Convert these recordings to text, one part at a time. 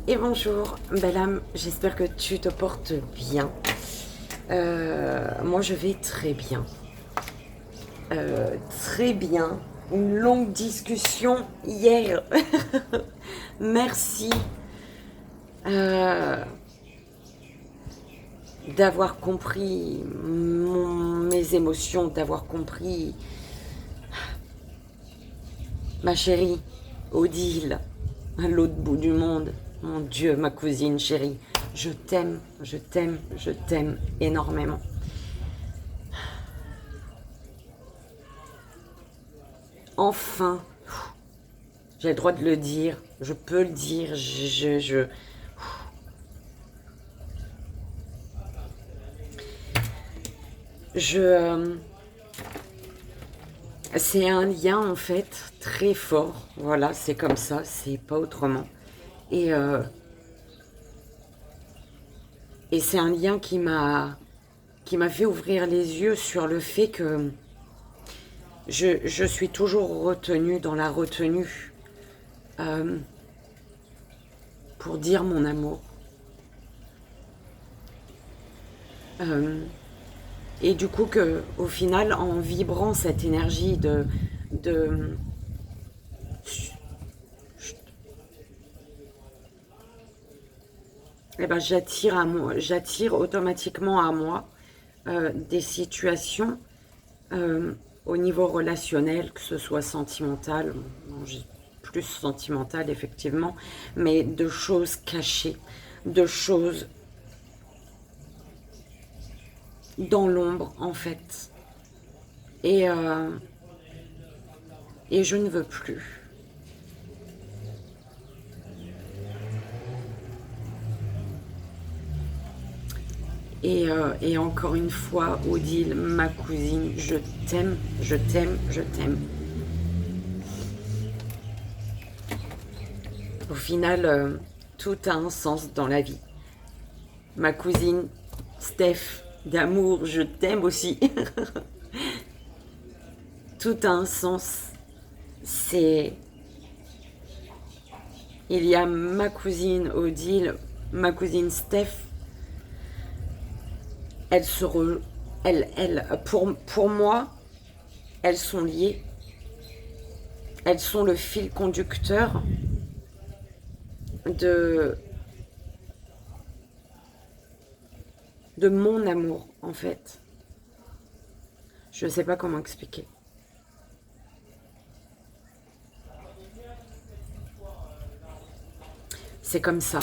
Et bonjour, belle âme, j'espère que tu te portes bien. Moi, je vais très bien. Très bien. Une longue discussion hier. Merci euh, d'avoir compris mes émotions, d'avoir compris ma chérie, Odile, à l'autre bout du monde. Mon Dieu, ma cousine chérie, je t'aime, je t'aime, je t'aime énormément. Enfin, j'ai le droit de le dire, je peux le dire, je c'est un lien en fait très fort, voilà, c'est comme ça, c'est pas autrement. Et, euh, et c'est un lien qui m'a fait ouvrir les yeux sur le fait que je suis toujours retenue dans la retenue euh, pour dire mon amour. Euh, et du coup que au final, en vibrant cette énergie de eh ben, j'attire automatiquement à moi des situations au niveau relationnel, que ce soit sentimental, bon, plus sentimental effectivement, mais de choses cachées, de choses dans l'ombre en fait. Et, euh, et je ne veux plus. Et encore une fois, Odile, ma cousine, je t'aime, je t'aime, je t'aime. Au final, tout a un sens dans la vie. Ma cousine, Steph, d'amour, je t'aime aussi. Tout a un sens. C'est... Il y a ma cousine Odile, ma cousine Steph. Elles se re... pour moi, elles sont liées. Elles sont le fil conducteur de, de mon amour, en fait. Je ne sais pas comment expliquer. C'est comme ça.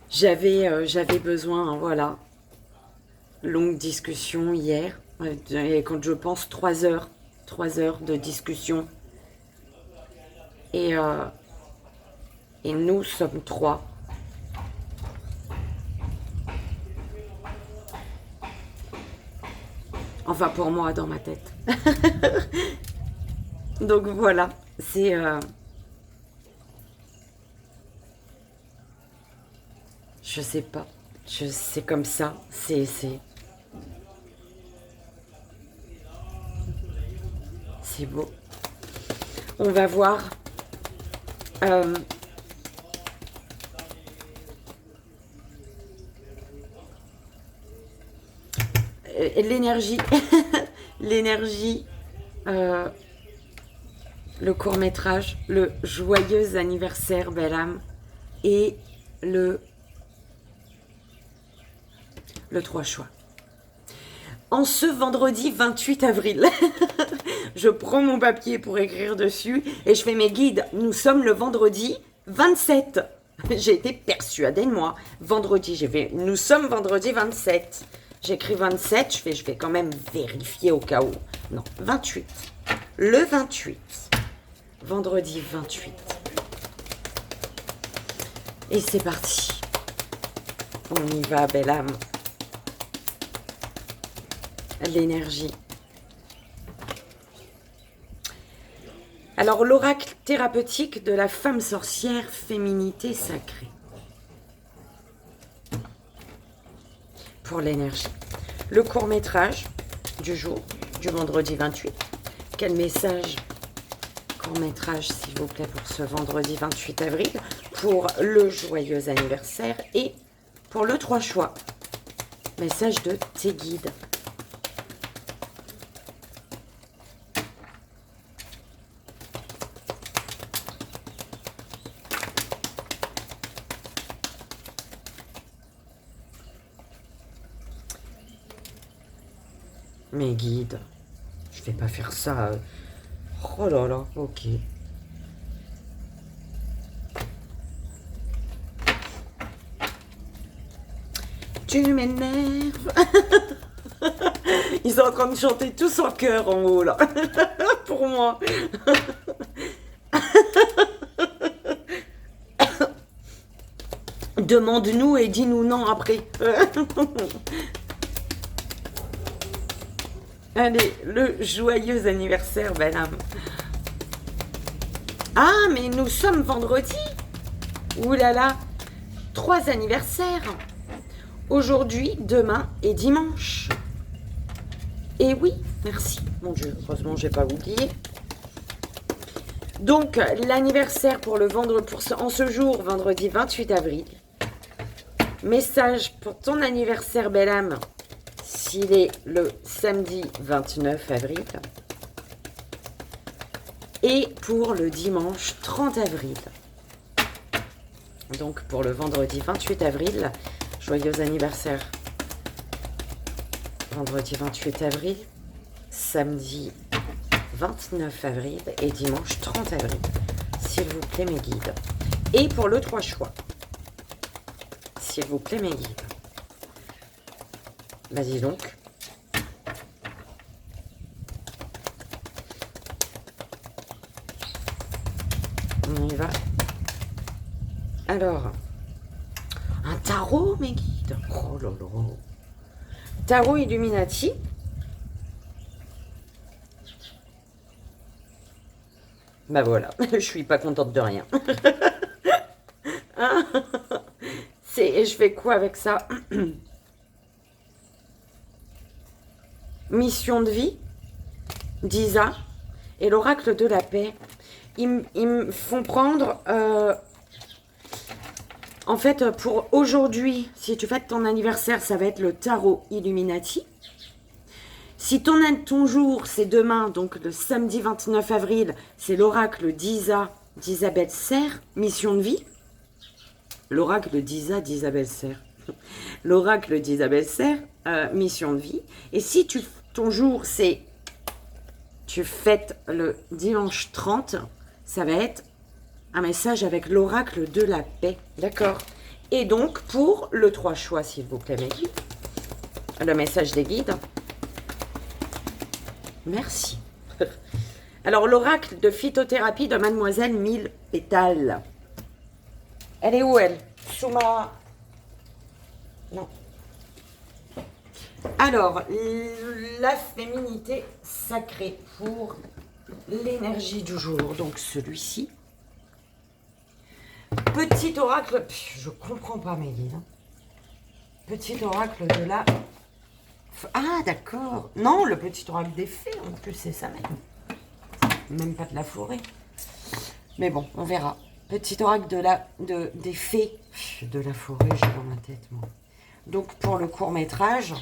J'avais besoin, hein, voilà, longue discussion hier. Et quand je pense 3 heures de discussion. Et, euh, et nous sommes 3. Enfin, pour moi, dans ma tête. Donc voilà, c'est... je sais pas. C'est comme ça. C'est beau. On va voir. euh, L'énergie. L'énergie. euh, le court-métrage. Le joyeux anniversaire, belle âme. Et le 3 choix. En ce vendredi 28 avril, je prends mon papier pour écrire dessus et je fais mes guides. Nous sommes le vendredi 27. J'ai été persuadée de moi. Vendredi, nous sommes vendredi 27. J'écris 27, je vais quand même vérifier au cas où. Non, 28. Le 28. Vendredi 28. Et c'est parti. On y va, belle âme. L'énergie. Alors, l'oracle thérapeutique de la femme sorcière, féminité sacrée. Pour l'énergie. Le court-métrage du jour, du vendredi 28. Quel message court-métrage, s'il vous plaît, pour ce vendredi 28 avril, pour le joyeux anniversaire et pour le 3 choix. Message de tes guides. Mes guides. Je vais pas faire ça. Oh là là, ok. Tu m'énerves. Ils sont en train de chanter tous en chœur en haut là. Pour moi. Demande-nous et dis-nous non après. Allez, le joyeux anniversaire, belle âme. Ah, mais nous sommes vendredi. Ouh là là, 3 anniversaires. Aujourd'hui, demain et dimanche. Et oui, merci. Mon Dieu, heureusement, j'ai pas oublié. Donc, l'anniversaire pour le vendredi, en ce jour, vendredi 28 avril. Message pour ton anniversaire, belle âme. S'il est le samedi 29 avril et pour le dimanche 30 avril. Donc pour le vendredi 28 avril, joyeux anniversaire. Vendredi 28 avril, samedi 29 avril et dimanche 30 avril. S'il vous plaît mes guides. Et pour le 3 choix. S'il vous plaît mes guides. Vas-y donc. On y va. Alors, un tarot, mes guides. Oh là là. Tarot Illuminati. Bah voilà, je suis pas contente de rien. Hein? Et je fais quoi avec ça? Mission de vie, d'Isa et l'oracle de la paix. Ils me font prendre, en fait, pour aujourd'hui, si tu fêtes ton anniversaire, ça va être le tarot Illuminati. Si ton jour, c'est demain, donc le samedi 29 avril, c'est l'oracle d'Isa, d'Isabelle Serre, mission de vie. L'oracle d'Isa, d'Isabelle Serre. L'oracle d'Isabelle Serre, mission de vie. Et si ton jour, c'est... Tu fêtes le dimanche 30, ça va être un message avec l'oracle de la paix. D'accord? Et donc, pour le 3 choix, s'il vous plaît, mes guides, le message des guides. Merci. Alors, l'oracle de phytothérapie de Mademoiselle 1000 pétales. Elle est où, elle? Sous ma... Non. Alors, la féminité sacrée pour l'énergie du jour. Donc, celui-ci. Petit oracle... Je comprends pas, mes guides. Petit oracle de la... Ah, d'accord. Non, le petit oracle des fées, en plus, c'est ça même. Même pas de la forêt. Mais bon, on verra. Petit oracle des fées. De la forêt, j'ai dans ma tête, moi. Donc, pour le court-métrage,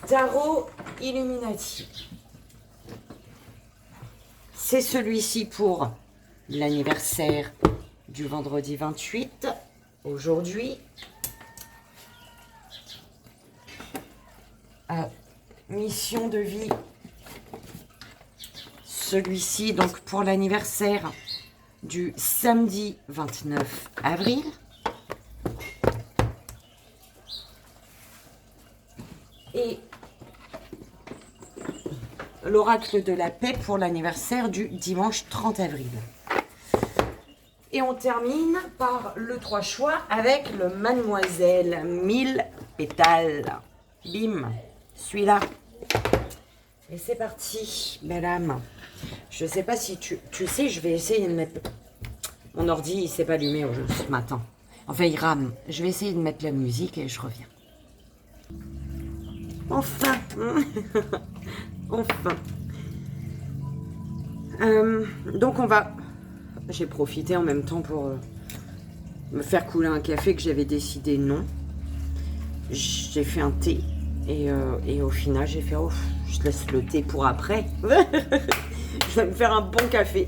Tarot Illuminati. C'est celui-ci pour l'anniversaire du vendredi 28. Aujourd'hui, mission de vie. Celui-ci, donc, pour l'anniversaire du samedi 29 avril. Et l'oracle de la paix pour l'anniversaire du dimanche 30 avril. Et on termine par le 3 choix avec le Mademoiselle 1000 pétales. Bim, celui-là. Et c'est parti, belle âme. Je sais pas si tu sais, je vais essayer de mettre... Mon ordi, il s'est pas allumé ce matin. Enfin, il rame. Je vais essayer de mettre la musique et je reviens. Enfin. Enfin. Donc on va... J'ai profité en même temps pour me faire couler un café que j'avais décidé non. J'ai fait un thé et au final j'ai fait oh, je laisse le thé pour après. Je vais me faire un bon café.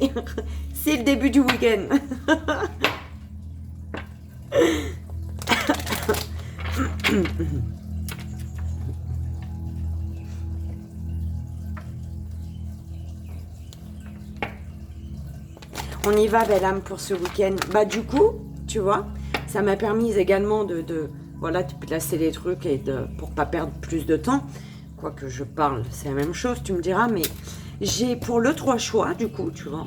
C'est le début du week-end. On y va, belle âme, pour ce week-end. Bah du coup, tu vois, ça m'a permis également voilà, de placer les trucs et pour pas perdre plus de temps. Quoique je parle, c'est la même chose, tu me diras, mais j'ai pour le 3 choix, du coup, tu vois,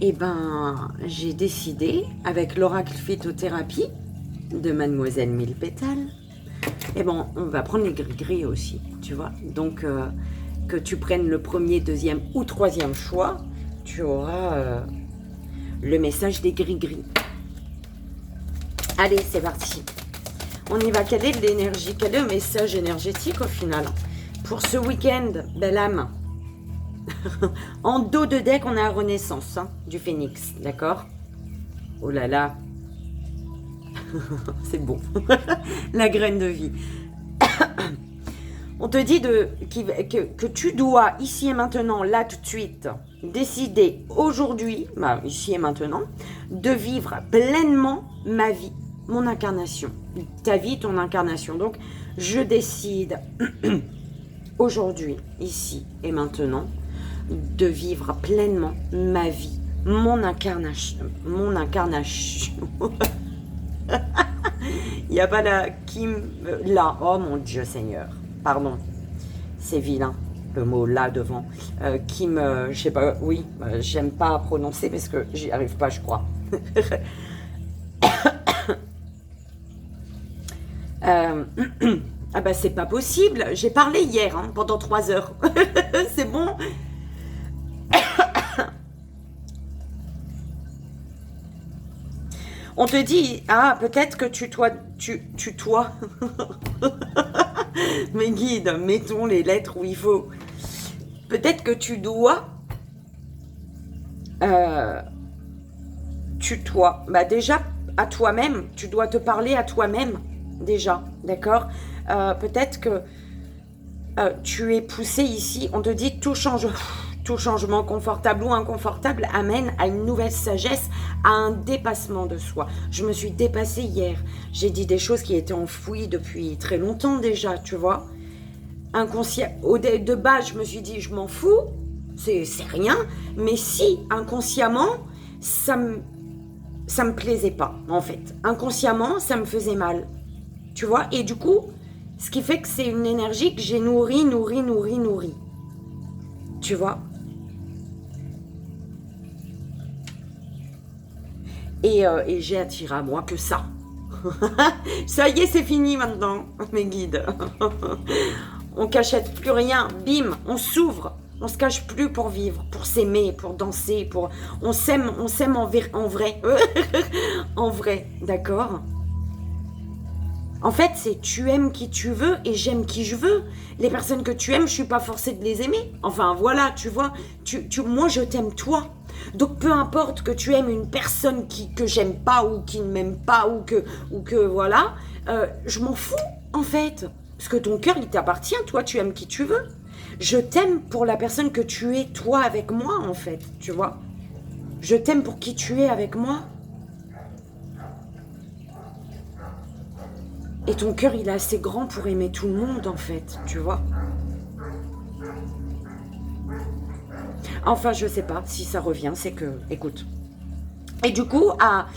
et ben, j'ai décidé, avec l'oracle phytothérapie de Mademoiselle Mille Pétales, et ben, on va prendre les gris-gris aussi, tu vois. Donc, que tu prennes le premier, deuxième ou troisième choix, tu auras le message des gris-gris. Allez, c'est parti. On y va. Quelle est l'énergie? Quel est le message énergétique au final pour ce week-end, belle âme? En dos de deck, on a la renaissance hein, du phénix, d'accord? Oh là là. C'est bon. La graine de vie. On te dit que tu dois, ici et maintenant, là tout de suite, décider aujourd'hui, bah, ici et maintenant, de vivre pleinement ma vie, mon incarnation. Ta vie, ton incarnation. Donc, je décide aujourd'hui, ici et maintenant, de vivre pleinement ma vie, mon incarnation. Mon incarnation. Il n'y a pas la Kim là. Oh mon Dieu Seigneur. Pardon. C'est vilain. Le mot là devant. Kim, je sais pas. Oui, j'aime pas prononcer parce que j'y arrive pas, je crois. Ah bah c'est pas possible. J'ai parlé hier hein, pendant 3 heures. C'est bon. On te dit, ah, peut-être que tu tutoies. Mes guides, mettons les lettres où il faut. Peut-être que tu dois tutoie. Bah déjà, à toi-même, tu dois te parler à toi-même, déjà, d'accord? Peut-être que tu es poussé ici, on te dit tout changement confortable ou inconfortable amène à une nouvelle sagesse, à un dépassement de soi. Je me suis dépassée hier. J'ai dit des choses qui étaient enfouies depuis très longtemps déjà, tu vois. Inconscient. De base, je me suis dit, je m'en fous, c'est rien. Mais si, inconsciemment, ça me plaisait pas, en fait. Inconsciemment, ça me faisait mal. Tu vois. Et du coup, ce qui fait que c'est une énergie que j'ai nourrie. Tu vois. Et j'ai attiré à moi que ça. Ça y est, c'est fini maintenant, mes guides. On cachette plus rien, bim, on s'ouvre. On se cache plus pour vivre, pour s'aimer, pour danser, on s'aime en vrai. En vrai, d'accord? En fait, c'est tu aimes qui tu veux et j'aime qui je veux. Les personnes que tu aimes, je suis pas forcée de les aimer. Enfin, voilà, tu vois. Moi, je t'aime toi. Donc, peu importe que tu aimes une personne que j'aime pas ou qui ne m'aime pas ou que voilà, je m'en fous, en fait. Parce que ton cœur, il t'appartient. Toi, tu aimes qui tu veux. Je t'aime pour la personne que tu es, toi, avec moi, en fait. Tu vois. Je t'aime pour qui tu es avec moi. Et ton cœur, il est assez grand pour aimer tout le monde, en fait, tu vois. Enfin, je sais pas si ça revient, c'est que, écoute. Et du coup, à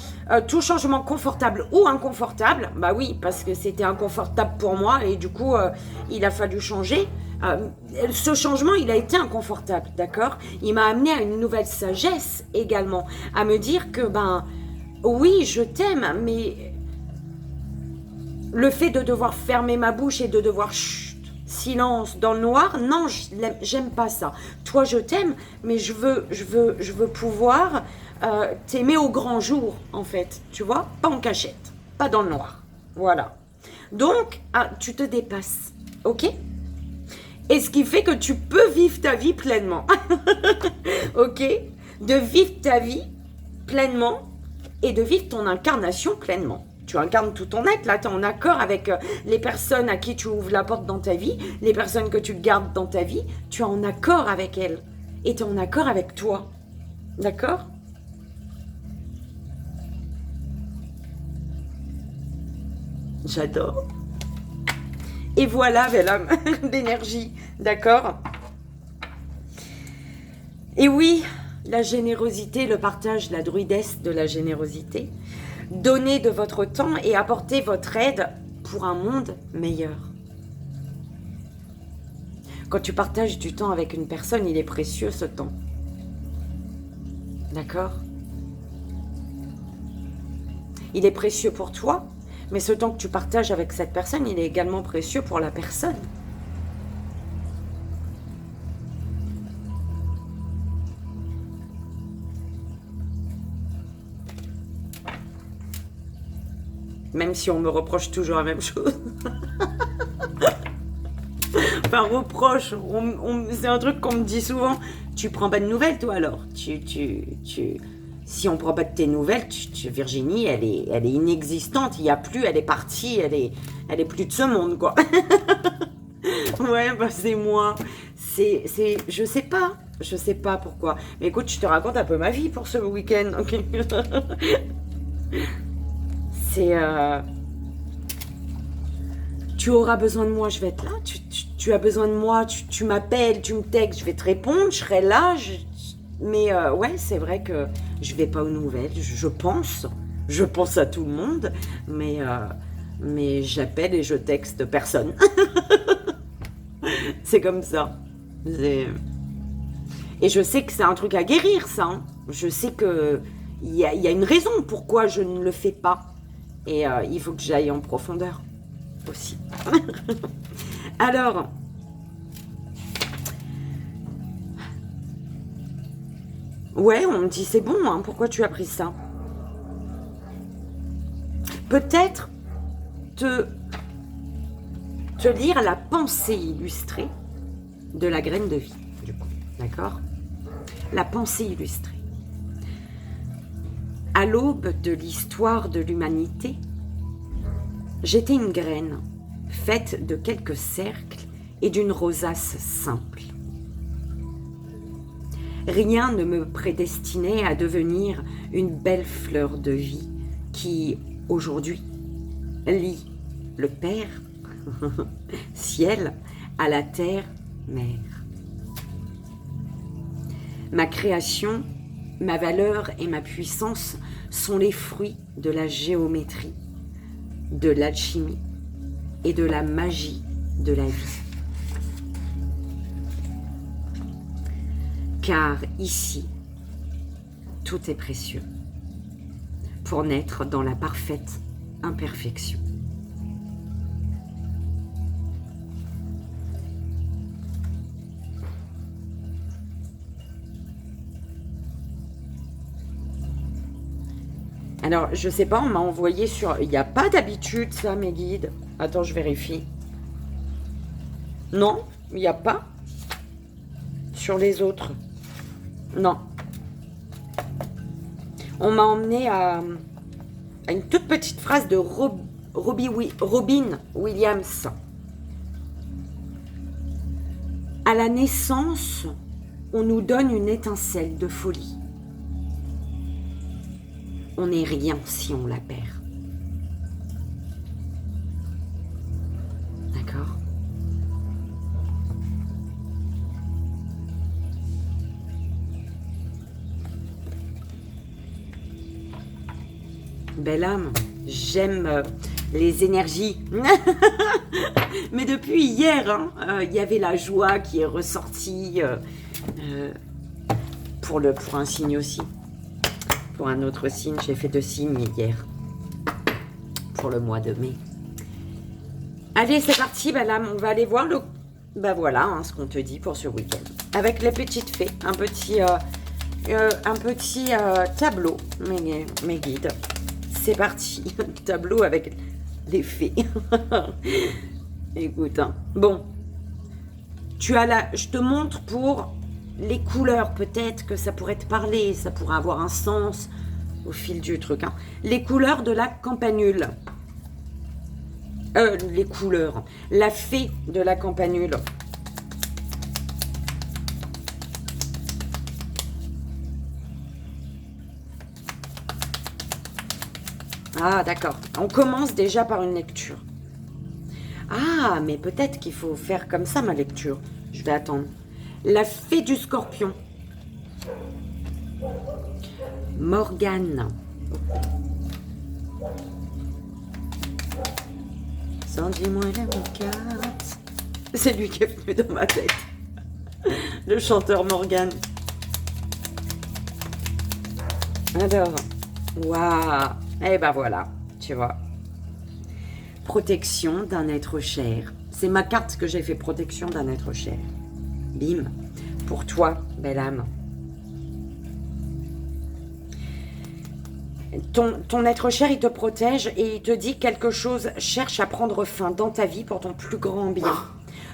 tout changement confortable ou inconfortable, bah oui, parce que c'était inconfortable pour moi et du coup, il a fallu changer. Ce changement, il a été inconfortable, d'accord? Il m'a amené à une nouvelle sagesse également, à me dire que, ben, oui, je t'aime, mais le fait de devoir fermer ma bouche et de devoir silence dans le noir, non, j'aime pas ça. Toi, je t'aime, mais je veux pouvoir t'aimer au grand jour, en fait. Tu vois, pas en cachette, pas dans le noir. Voilà. Donc, tu te dépasses, ok? Et ce qui fait que tu peux vivre ta vie pleinement, ok? de vivre ta vie pleinement et de vivre ton incarnation pleinement. Tu incarnes tout ton être, là, tu es en accord avec les personnes à qui tu ouvres la porte dans ta vie, les personnes que tu gardes dans ta vie, tu es en accord avec elles. Et tu es en accord avec toi. D'accord ? J'adore. Et voilà, belle âme, d'énergie. D'accord ? Et oui, la générosité, le partage, la druidesse de la générosité. Donnez de votre temps et apportez votre aide pour un monde meilleur. Quand tu partages du temps avec une personne, il est précieux ce temps. D'accord ? Il est précieux pour toi, mais ce temps que tu partages avec cette personne, il est également précieux pour la personne. Même si on me reproche toujours la même chose. Enfin, reproche, c'est un truc qu'on me dit souvent. Tu prends pas de nouvelles, toi, alors si on prend pas de tes nouvelles, Virginie, elle est inexistante. Il y a plus, elle est partie, elle est plus de ce monde, quoi. Ouais, bah c'est moi. Je sais pas pourquoi. Mais écoute, je te raconte un peu ma vie pour ce week-end, ok. Tu auras besoin de moi, je vais être là. Tu as besoin de moi, tu m'appelles, tu me textes, je vais te répondre, je serai là. Mais ouais, c'est vrai que je vais pas aux nouvelles. Je pense à tout le monde, mais j'appelle et je texte personne. C'est comme ça. Et je sais que c'est un truc à guérir, ça. Hein. Je sais que il y a une raison pourquoi je ne le fais pas. Et il faut que j'aille en profondeur aussi. Alors, ouais, on me dit c'est bon, hein, pourquoi tu as pris ça? Peut-être te lire la pensée illustrée de la graine de vie, du coup, d'accord? La pensée illustrée. À l'aube de l'histoire de l'humanité, j'étais une graine, faite de quelques cercles et d'une rosace simple. Rien ne me prédestinait à devenir une belle fleur de vie qui, aujourd'hui, lie le Père, ciel, à la terre, mère. Ma création, ma valeur et ma puissance sont les fruits de la géométrie, de l'alchimie et de la magie de la vie. Car ici, tout est précieux pour naître dans la parfaite imperfection. Alors, je sais pas, on m'a envoyé sur... Il n'y a pas d'habitude, ça, mes guides. Attends, je vérifie. Non, il n'y a pas. Sur les autres. Non. On m'a emmené à une toute petite phrase de Robin Williams. À la naissance, on nous donne une étincelle de folie. On n'est rien si on la perd. D'accord ? Belle âme, j'aime les énergies. Mais depuis hier, il y avait la joie qui est ressortie pour un signe aussi. Pour un autre signe, j'ai fait 2 signes hier. Pour le mois de mai. Allez, c'est parti, belle âme. On va aller voir le... Ben voilà, hein, ce qu'on te dit pour ce week-end. Avec les petites fées. Un petit tableau, mes guides. C'est parti. Tableau avec les fées. Écoute, hein. Bon. Je te montre pour les couleurs, peut-être que ça pourrait te parler, ça pourrait avoir un sens au fil du truc. Hein. Les couleurs de la campanule. Les couleurs. La fée de la campanule. Ah, d'accord. On commence déjà par une lecture. Ah, mais peut-être qu'il faut faire comme ça ma lecture. Je vais attendre. La fée du scorpion. Morgane. Sans dis-moi la carte. C'est lui qui est venu dans ma tête. Le chanteur Morgane. Alors, waouh. Eh ben voilà, tu vois. Protection d'un être cher. C'est ma carte que j'ai fait, protection d'un être cher. Bim. Pour toi, belle âme. Ton être cher, il te protège et il te dit quelque chose cherche à prendre fin dans ta vie pour ton plus grand bien.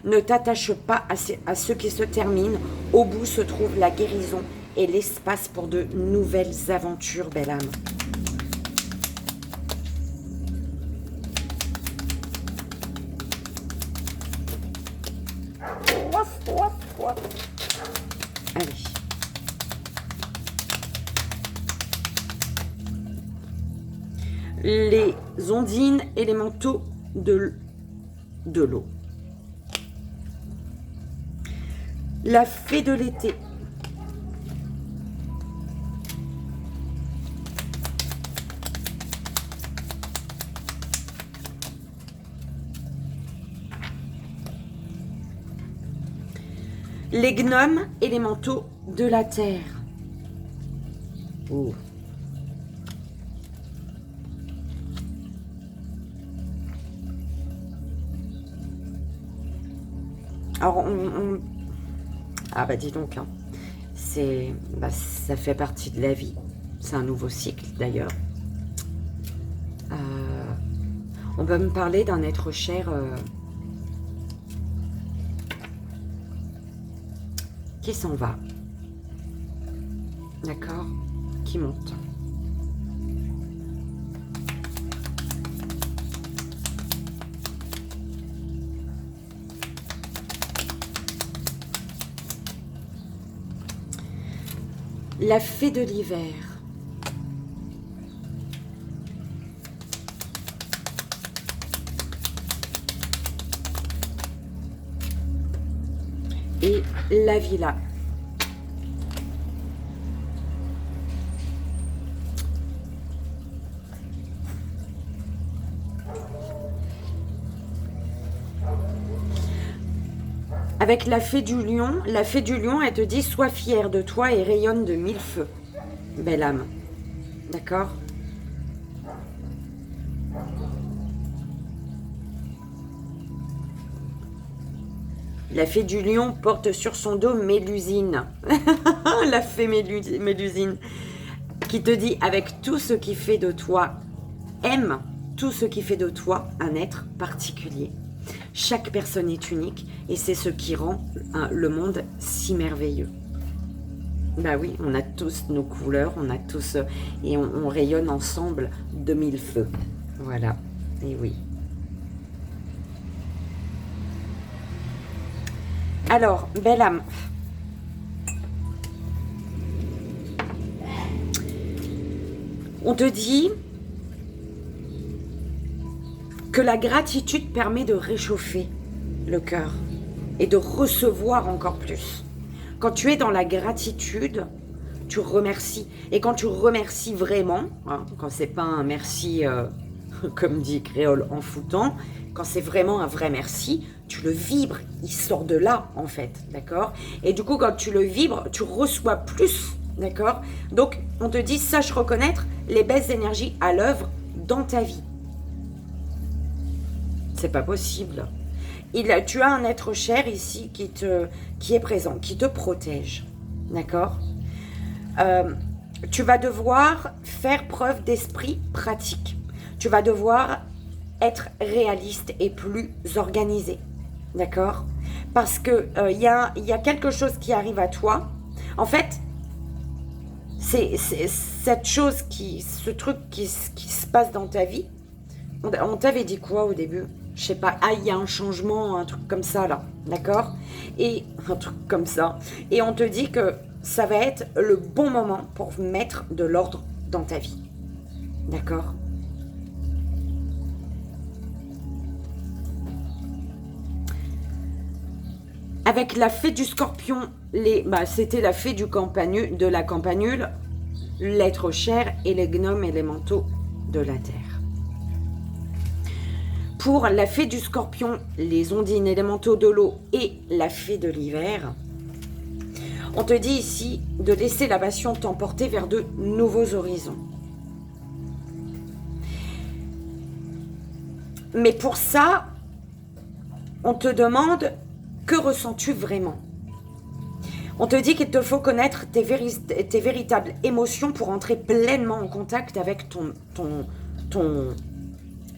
Ne t'attache pas à ce qui se termine. Au bout se trouve la guérison et l'espace pour de nouvelles aventures, belle âme. Allez. Les ondines élémentaux de l'eau. La fée de l'été. Les gnomes élémentaux de la terre. Oh. Alors, ah bah dis donc, hein. Ça fait partie de la vie. C'est un nouveau cycle d'ailleurs. On peut me parler d'un être cher qui s'en va. D'accord? Qui monte. La fée de l'hiver. Et la villa. Avec la fée du lion, elle te dit « Sois fière de toi et rayonne de mille feux, belle âme. » D'accord ? La fée du lion porte sur son dos Mélusine. La fée Mélusine. Qui te dit « Avec tout ce qui fait de toi, aime tout ce qui fait de toi un être particulier. » Chaque personne est unique et c'est ce qui rend le monde si merveilleux. Bah oui, on a tous nos couleurs, on a tous et on rayonne ensemble de mille feux. Voilà, et oui. Alors, belle âme. On te dit que la gratitude permet de réchauffer le cœur et de recevoir encore plus. Quand tu es dans la gratitude, tu remercies. Et quand tu remercies vraiment, hein, quand c'est pas un merci, comme dit Créole, en foutant, quand c'est vraiment un vrai merci, tu le vibres, il sort de là en fait, d'accord? Et du coup, quand tu le vibres, tu reçois plus, d'accord? Donc, on te dit, sache reconnaître les belles énergies à l'œuvre dans ta vie. C'est pas possible. Tu as un être cher ici qui est présent, qui te protège. D'accord? Tu vas devoir faire preuve d'esprit pratique. Tu vas devoir être réaliste et plus organisé. D'accord? Parce que il y a quelque chose qui arrive à toi. En fait, c'est cette chose ce truc qui se passe dans ta vie. On t'avait dit quoi au début? Je sais pas. Ah, il y a un changement, un truc comme ça là, d'accord? Et un truc comme ça. Et on te dit que ça va être le bon moment pour mettre de l'ordre dans ta vie, d'accord? Avec la fée du Scorpion, c'était la fée de la campanule, l'être cher et les gnomes élémentaux de la terre. Pour la fée du Scorpion, les ondines élémentaux de l'eau et la fée de l'hiver, on te dit ici de laisser la passion t'emporter vers de nouveaux horizons. Mais pour ça, on te demande, que ressens-tu vraiment? On te dit qu'il te faut connaître tes véritables émotions pour entrer pleinement en contact avec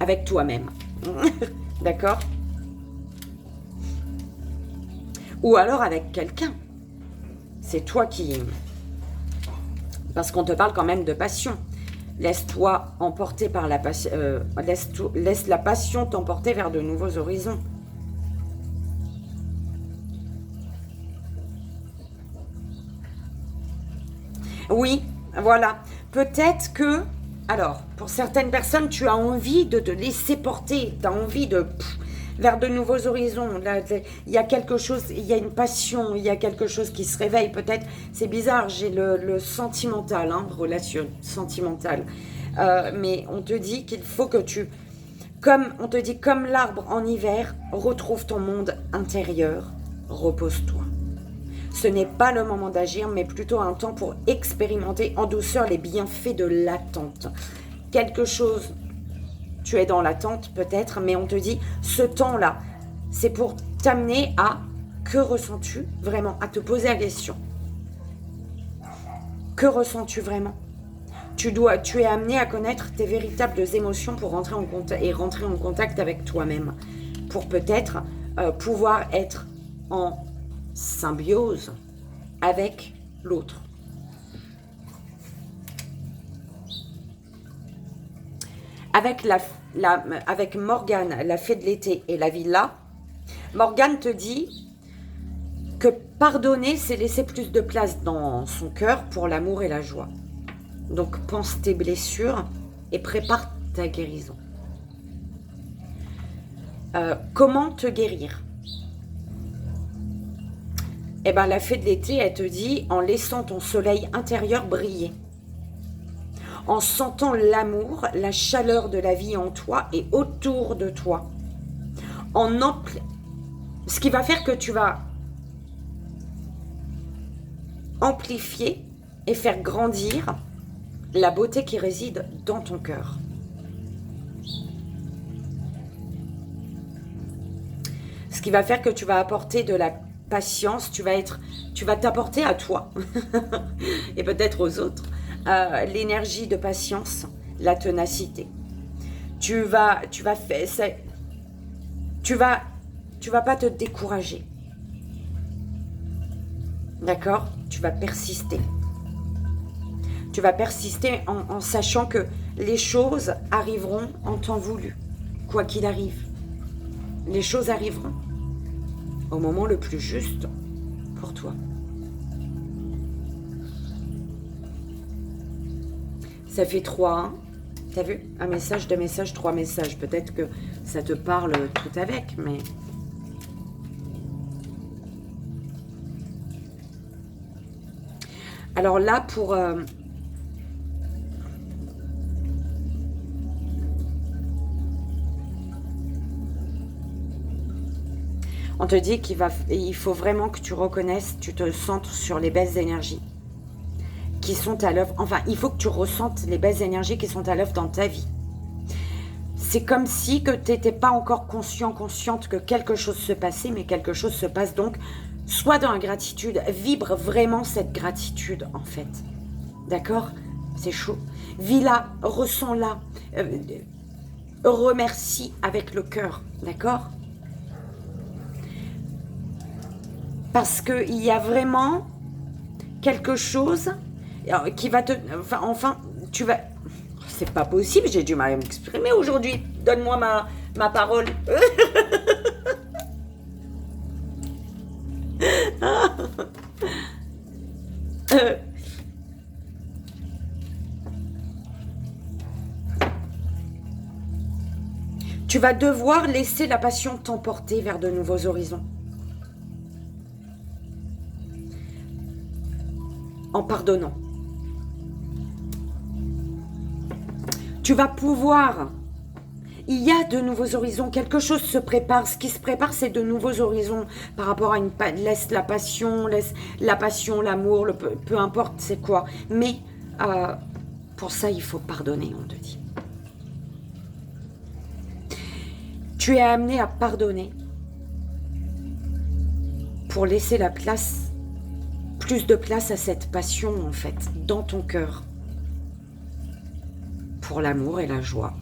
avec toi-même. D'accord? Ou alors avec quelqu'un. C'est toi qui... Parce qu'on te parle quand même de passion. Laisse-toi emporter par la passion. Laisse la passion t'emporter vers de nouveaux horizons. Oui, voilà. Peut-être que... Alors, pour certaines personnes, tu as envie de te laisser porter. Tu as envie de... vers de nouveaux horizons. Là, il y a quelque chose, il y a une passion, il y a quelque chose qui se réveille. Peut-être, c'est bizarre, j'ai le sentimental, relation sentimentale. Mais on te dit qu'il faut que on te dit, comme l'arbre en hiver, retrouve ton monde intérieur, repose-toi. Ce n'est pas le moment d'agir, mais plutôt un temps pour expérimenter en douceur les bienfaits de l'attente. Quelque chose, tu es dans l'attente peut-être, mais on te dit, ce temps-là, c'est pour t'amener à, que ressens-tu vraiment? À te poser la question. Que ressens-tu vraiment? Tu es amené à connaître tes véritables émotions pour rentrer en contact avec toi-même. Pour peut-être pouvoir être en symbiose avec l'autre. Avec Morgane, la fée de l'été et la villa, Morgane te dit que pardonner, c'est laisser plus de place dans son cœur pour l'amour et la joie. Donc pense tes blessures et prépare ta guérison. Comment te guérir? Eh bien, la fée de l'été, elle te dit, en laissant ton soleil intérieur briller, en sentant l'amour, la chaleur de la vie en toi et autour de toi, ce qui va faire que tu vas amplifier et faire grandir la beauté qui réside dans ton cœur. Ce qui va faire que tu vas apporter de la patience, tu vas t'apporter à toi et peut-être aux autres l'énergie de patience, la ténacité. Tu vas pas te décourager. D'accord? Tu vas persister. Tu vas persister en sachant que les choses arriveront en temps voulu, quoi qu'il arrive. Les choses arriveront au moment le plus juste pour toi. Ça fait 3, hein? T'as vu? Un message, 2 messages, 3 messages. Peut-être que ça te parle tout avec, mais... Alors là, pour... On te dit il faut vraiment que tu reconnaisses, tu te centres sur les belles énergies qui sont à l'œuvre. Enfin, il faut que tu ressentes les belles énergies qui sont à l'œuvre dans ta vie. C'est comme si que tu n'étais pas encore consciente que quelque chose se passait, mais quelque chose se passe. Donc, sois dans la gratitude, vibre vraiment cette gratitude en fait. D'accord? C'est chaud. Vis-la, ressens-la, remercie avec le cœur. D'accord? Parce qu'il y a vraiment quelque chose qui va te... Enfin, tu vas... C'est pas possible, j'ai du mal à m'exprimer aujourd'hui. Donne-moi ma parole. Tu vas devoir laisser la passion t'emporter vers de nouveaux horizons. En pardonnant. Tu vas pouvoir... Il y a de nouveaux horizons, quelque chose se prépare. Ce qui se prépare, c'est de nouveaux horizons par rapport à une... Laisse la passion, l'amour, peu importe c'est quoi. Mais pour ça, il faut pardonner, on te dit. Tu es amené à pardonner pour laisser la place, plus de place à cette passion en fait, dans ton cœur, pour l'amour et la joie.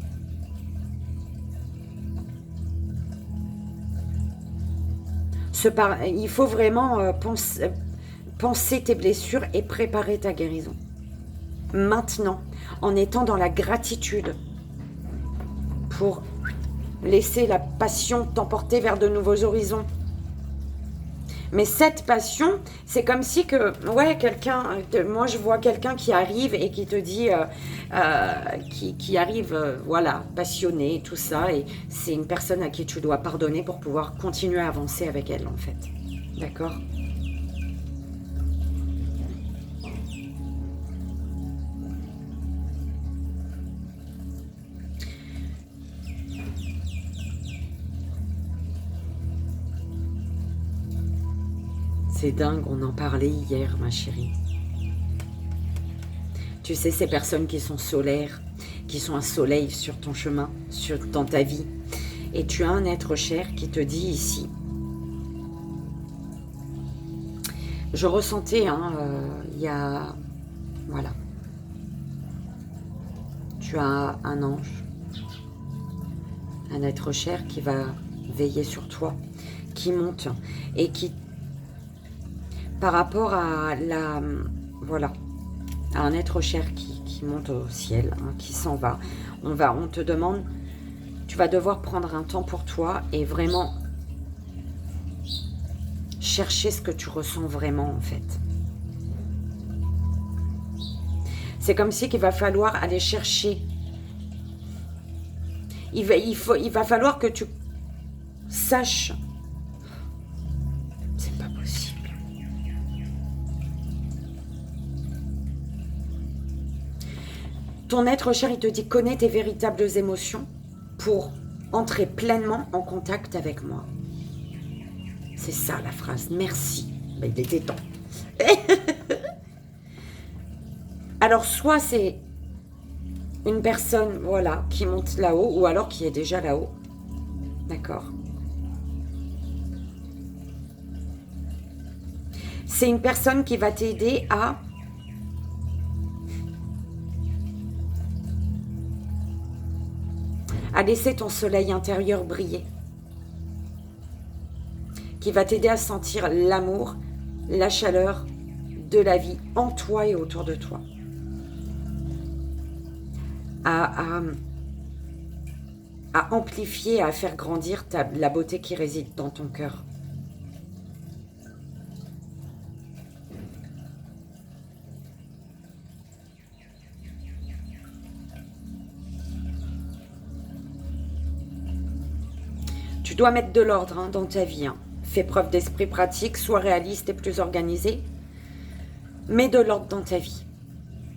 Il faut vraiment penser tes blessures et préparer ta guérison. Maintenant, en étant dans la gratitude pour laisser la passion t'emporter vers de nouveaux horizons. Mais cette passion, c'est comme si que, ouais, moi je vois quelqu'un qui arrive et qui te dit, qui arrive, voilà, passionné, tout ça, et c'est une personne à qui tu dois pardonner pour pouvoir continuer à avancer avec elle, en fait. D'accord ? C'est dingue, on en parlait hier, ma chérie. Tu sais, ces personnes qui sont solaires, qui sont un soleil sur ton chemin, dans ta vie. Et tu as un être cher qui te dit ici. Je ressentais, il y a... Voilà. Tu as un ange, un être cher qui va veiller sur toi, qui monte et qui... Par rapport à la... Voilà. À un être cher qui monte au ciel, qui s'en va. On te demande... Tu vas devoir prendre un temps pour toi et vraiment chercher ce que tu ressens vraiment, en fait. C'est comme si qu'il va falloir aller chercher. Il va falloir que tu saches. C'est pas possible. Ton être cher, il te dit, connais tes véritables émotions pour entrer pleinement en contact avec moi. C'est ça la phrase. Merci. Ben, il était temps. Alors, soit c'est une personne, voilà, qui monte là-haut, ou alors qui est déjà là-haut. D'accord. C'est une personne qui va t'aider à laisser ton soleil intérieur briller. Qui va t'aider à sentir l'amour, la chaleur de la vie en toi et autour de toi. À amplifier, à faire grandir la beauté qui réside dans ton cœur. Tu dois mettre de l'ordre dans ta vie. Fais preuve d'esprit pratique, sois réaliste et plus organisé. Mets de l'ordre dans ta vie.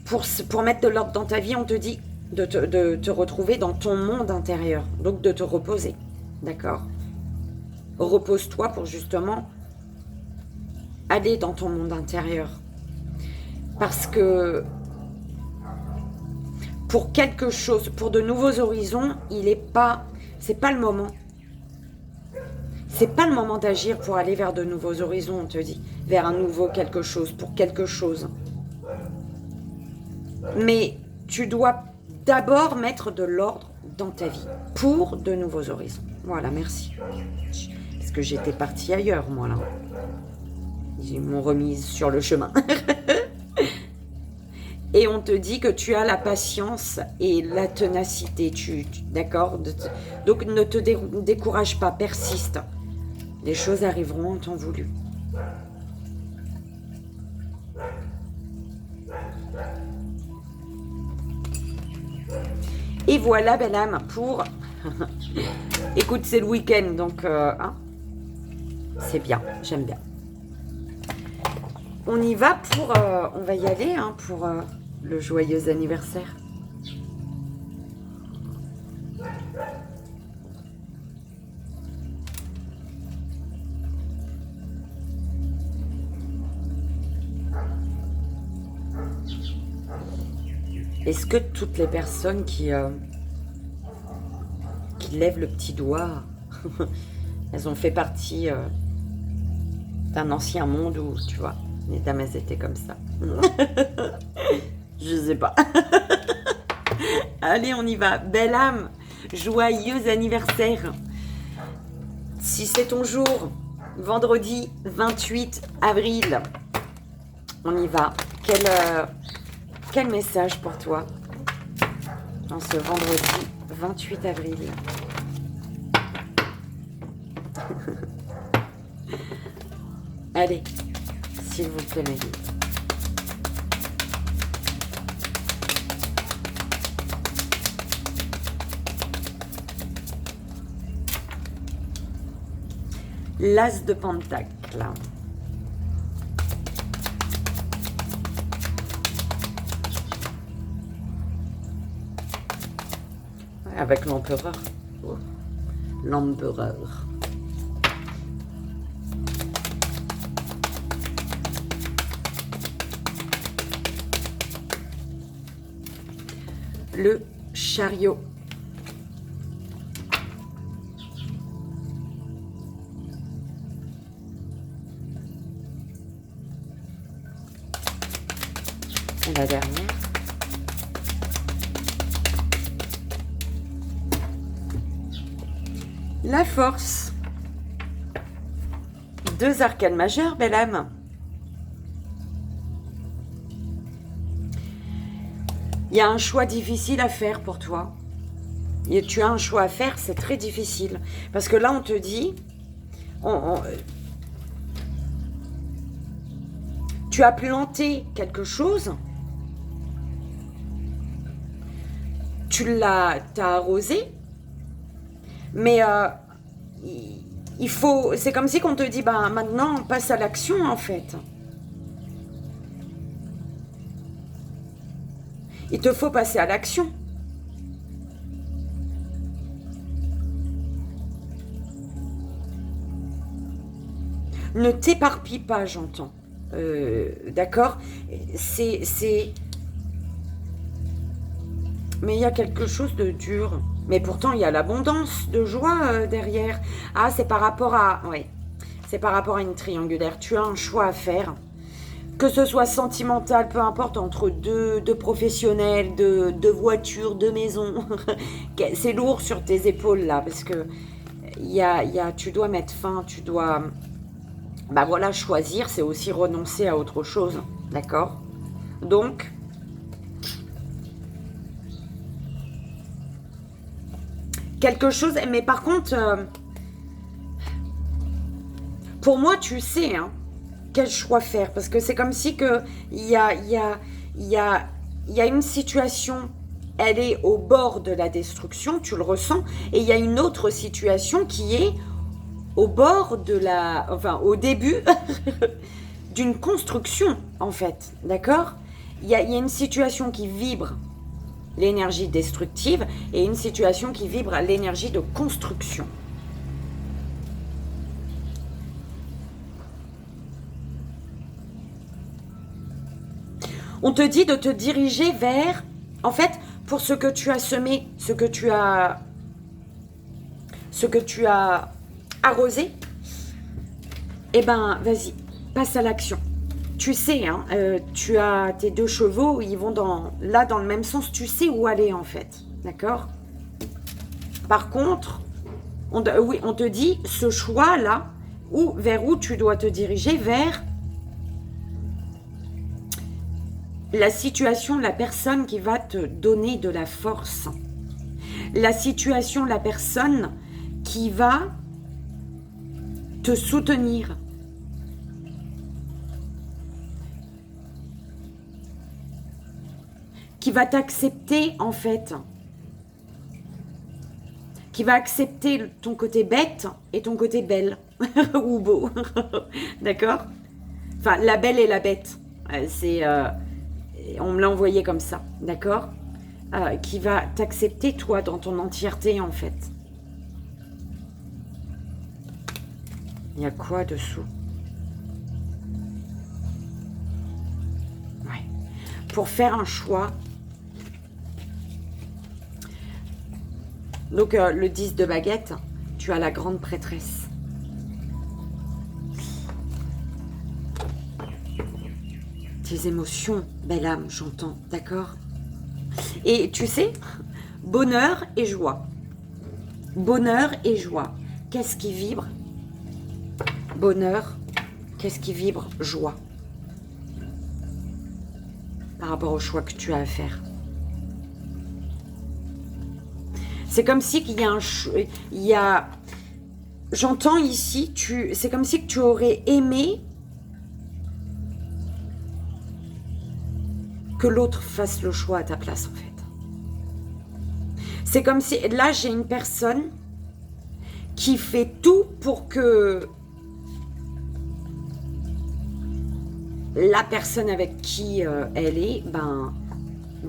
Pour mettre de l'ordre dans ta vie, on te dit de te retrouver dans ton monde intérieur. Donc de te reposer. D'accord ? Repose-toi pour justement aller dans ton monde intérieur. Parce que pour quelque chose, pour de nouveaux horizons, c'est pas le moment. C'est pas le moment d'agir pour aller vers de nouveaux horizons, on te dit. Vers un nouveau quelque chose, pour quelque chose. Mais tu dois d'abord mettre de l'ordre dans ta vie pour de nouveaux horizons. Voilà, merci. Parce que j'étais partie ailleurs, moi, là. Ils m'ont remise sur le chemin. Et on te dit que tu as la patience et la ténacité. D'accord? Donc ne te décourage pas, persiste. Les choses arriveront en temps voulu. Et voilà, belle âme, pour... Écoute, c'est le week-end, donc... hein, c'est bien, j'aime bien. On y va pour... on va y aller, hein, pour le joyeux anniversaire. Est-ce que toutes les personnes qui lèvent le petit doigt, elles ont fait partie d'un ancien monde où, tu vois, les dames, elles étaient comme ça. Je sais pas. Allez, on y va. Belle âme, joyeux anniversaire. Si c'est ton jour, vendredi 28 avril, on y va. Quel message pour toi en ce vendredi 28 avril? Allez, s'il vous plaît, mes guides. L'as de pentacle. Avec l'empereur. Oh. L'empereur. Le chariot. Et la dernière. La force. 2 arcanes majeures, belle âme. Il y a un choix difficile à faire pour toi. Et tu as un choix à faire, c'est très difficile. Parce que là, on te dit... tu as planté quelque chose. T'as arrosé. Mais il faut... C'est comme si qu'on te dit, bah, maintenant, on passe à l'action, en fait. Il te faut passer à l'action. Ne t'éparpille pas, j'entends. D'accord? Mais il y a quelque chose de dur. Mais pourtant, il y a l'abondance de joie derrière. Ah, c'est par rapport à... Oui, c'est par rapport à une triangulaire. Tu as un choix à faire. Que ce soit sentimental, peu importe, entre deux professionnels, deux voitures, 2 maisons. C'est lourd sur tes épaules, là, parce que tu dois mettre fin, tu dois... Bah voilà, choisir, c'est aussi renoncer à autre chose, d'accord? Donc... quelque chose... Mais par contre, pour moi, tu sais, hein, quel choix faire, parce que c'est comme si que il y a une situation, elle est au bord de la destruction, tu le ressens, et il y a une autre situation qui est au bord de au début d'une construction, en fait, d'accord? Il y a une situation qui vibre l'énergie destructive et une situation qui vibre l'énergie de construction. On te dit de te diriger vers, en fait, pour ce que tu as semé, ce que tu as arrosé, eh ben, vas-y, passe à l'action. Tu sais, hein, tu as tes 2 chevaux, ils vont dans le même sens, tu sais où aller, en fait, d'accord? Par contre, on te dit, ce choix-là, vers où tu dois te diriger, vers la situation, la personne qui va te donner de la force. La situation, la personne qui va te soutenir. Qui va t'accepter en fait. Qui va accepter ton côté bête et ton côté belle. Ou beau. D'accord? Enfin, la belle et la bête. On me l'a envoyé comme ça. D'accord? Qui va t'accepter toi dans ton entièreté en fait. Il y a quoi dessous? Ouais. Pour faire un choix. Donc le 10 de baguette, tu as la grande prêtresse. Tes émotions, belle âme, j'entends, d'accord? Et tu sais, bonheur et joie. Bonheur et joie. Qu'est-ce qui vibre? Bonheur. Qu'est-ce qui vibre? Joie. Par rapport au choix que tu as à faire. C'est comme si qu'il y a j'entends ici, c'est comme si que tu aurais aimé que l'autre fasse le choix à ta place en fait. C'est comme si, là j'ai une personne qui fait tout pour que la personne avec qui elle est,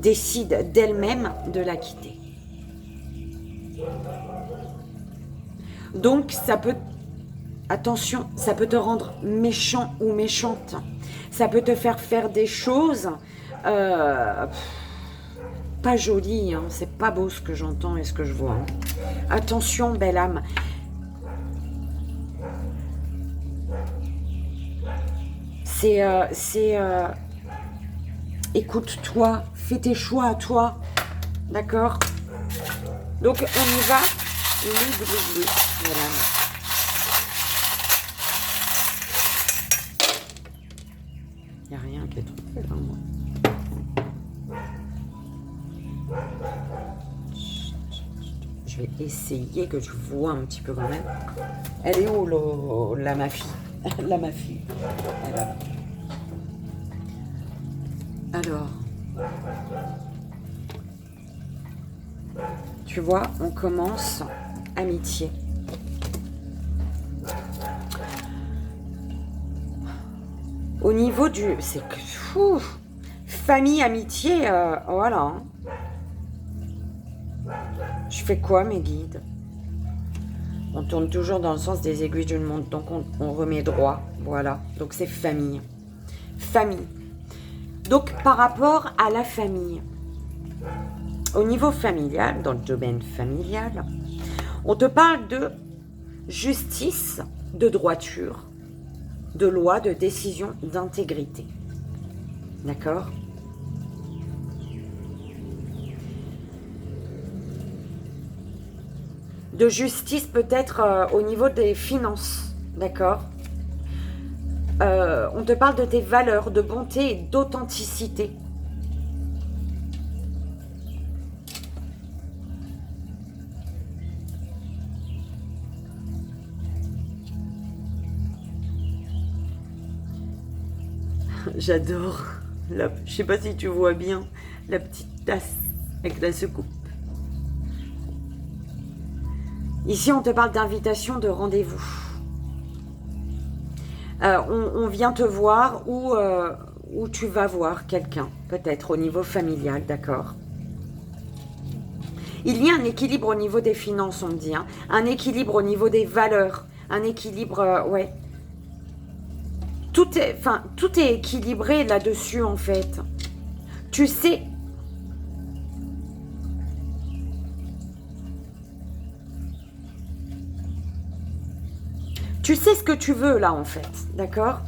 décide d'elle-même de la quitter. Donc ça peut, attention, ça peut te rendre méchant ou méchante. Ça peut te faire faire des choses pas jolies, hein. C'est pas beau ce que j'entends et ce que je vois. Hein. Attention, belle âme. Écoute-toi, fais tes choix à toi, d'accord? Donc on y va, les voilà. Il n'y a rien qui est trompé là, moi. Je vais essayer que tu vois un petit peu quand même. Elle est où la mafie? La mafie. Elle est là. Alors, tu vois, on commence amitié. Au niveau du... C'est que... famille, amitié, voilà. Hein. Je fais quoi, mes guides? On tourne toujours dans le sens des aiguilles d'une montre, donc on remet droit. Voilà, donc c'est famille. Famille. Donc, par rapport à la famille, au niveau familial, dans le domaine familial, on te parle de justice, de droiture, de loi, de décision, d'intégrité. D'accord ? De justice peut-être au niveau des finances. D'accord ? On te parle de tes valeurs, de bonté et d'authenticité. J'adore. Je sais pas si tu vois bien la petite tasse avec la secoupe. Ici, on te parle d'invitation, de rendez-vous. On vient te voir ou tu vas voir quelqu'un, peut-être au niveau familial, d'accord. Il y a un équilibre au niveau des finances, on me dit, hein, un équilibre au niveau des valeurs, un équilibre, ouais. Tout est équilibré là-dessus, en fait. Tu sais... Tu sais ce que tu veux là en fait, d'accord?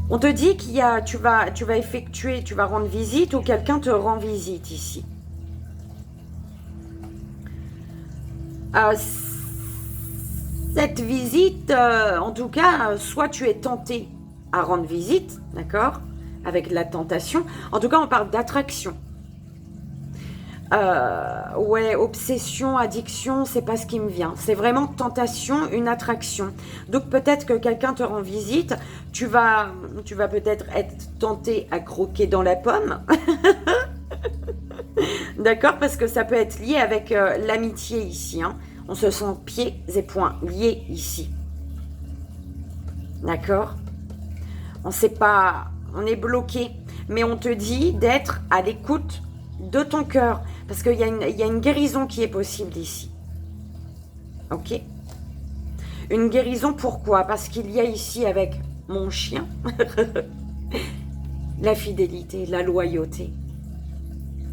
On te dit qu'il y a, tu vas effectuer, tu vas rendre visite ou quelqu'un te rend visite ici. Cette visite, en tout cas, soit tu es tenté à rendre visite, d'accord? avec la tentation. En tout cas, on parle d'attraction. Ouais, obsession, addiction, c'est pas ce qui me vient. C'est vraiment tentation, une attraction. Donc peut-être que quelqu'un te rend visite, tu vas peut-être être tenté à croquer dans la pomme. D'accord? Parce que ça peut être lié avec l'amitié ici. Hein. On se sent pieds et poings liés ici. D'accord? On sait pas, on est bloqué. Mais on te dit d'être à l'écoute de ton cœur. Parce qu'il y a une guérison qui est possible ici. Ok? Une guérison, pourquoi? Parce qu'il y a ici avec mon chien la fidélité, la loyauté.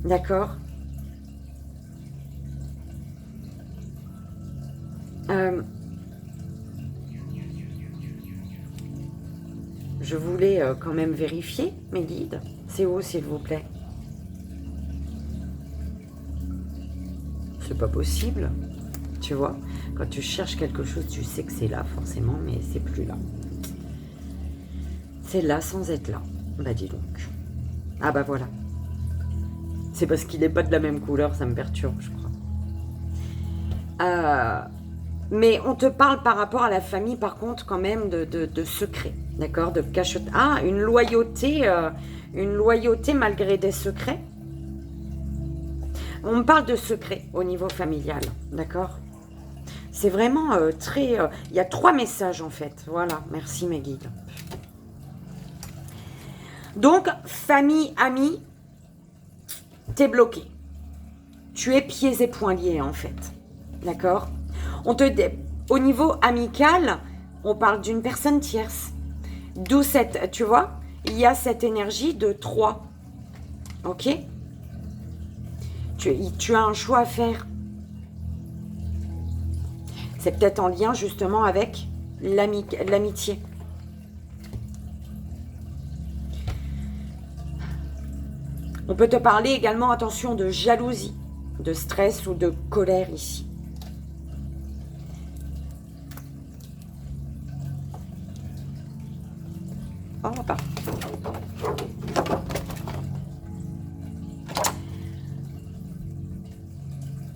D'accord? Je voulais quand même vérifier mes guides. C'est où, s'il vous plaît? C'est pas possible. Tu vois, quand tu cherches quelque chose, tu sais que c'est là forcément, mais c'est plus là. C'est là sans être là. Bah dis donc. Ah bah voilà. C'est parce qu'il n'est pas de la même couleur, ça me perturbe, je crois. Mais on te parle par rapport à la famille, par contre, quand même, de secrets. D'accord? De cachette. Ah, une loyauté malgré des secrets. On me parle de secrets au niveau familial. D'accord? C'est vraiment très... Il y a 3 messages, en fait. Voilà, merci mes guides. Donc, famille, amis, t'es bloqué. Tu es pieds et poings liés, en fait. D'accord? Au niveau amical, on parle d'une personne tierce. D'où cette, tu vois, il y a cette énergie de 3. Ok? Tu as un choix à faire. C'est peut-être en lien justement avec l'amitié. On peut te parler également, attention, de jalousie, de stress ou de colère ici. Oh, bah.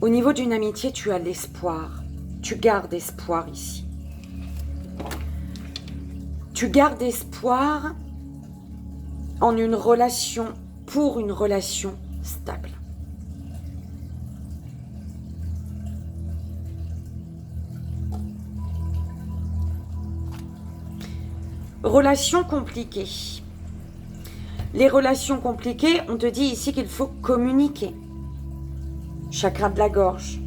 Au niveau d'une amitié, tu as l'espoir. Tu gardes espoir ici. Tu gardes espoir en une relation, pour une relation stable. Relations compliquées. Les relations compliquées, on te dit ici qu'il faut communiquer. Chakra de la gorge.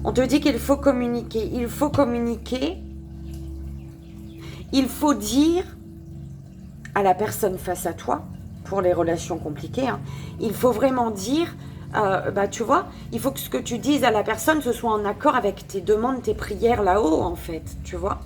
On te dit qu'il faut communiquer. Il faut communiquer. Il faut dire à la personne face à toi, pour les relations compliquées, hein, il faut vraiment dire, bah tu vois, il faut que ce que tu dises à la personne, ce soit en accord avec tes demandes, tes prières là-haut, en fait, tu vois.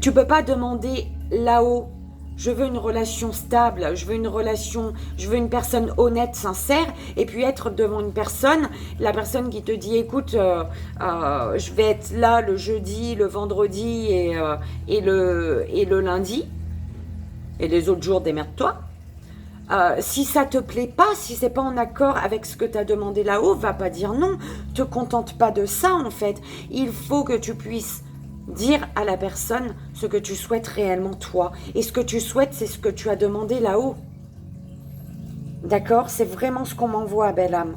Tu peux pas demander là-haut, je veux une relation stable, je veux une personne honnête, sincère, et puis être devant une personne, la personne qui te dit, écoute, je vais être là le jeudi, le vendredi et le lundi, et les autres jours, démerde-toi. Si ça te plaît pas, si c'est pas en accord avec ce que tu as demandé là-haut, va pas dire non, te contente pas de ça en fait. Il faut que tu puisses dire à la personne ce que tu souhaites réellement toi. Et ce que tu souhaites, c'est ce que tu as demandé là-haut. D'accord? C'est vraiment ce qu'on m'envoie, belle âme.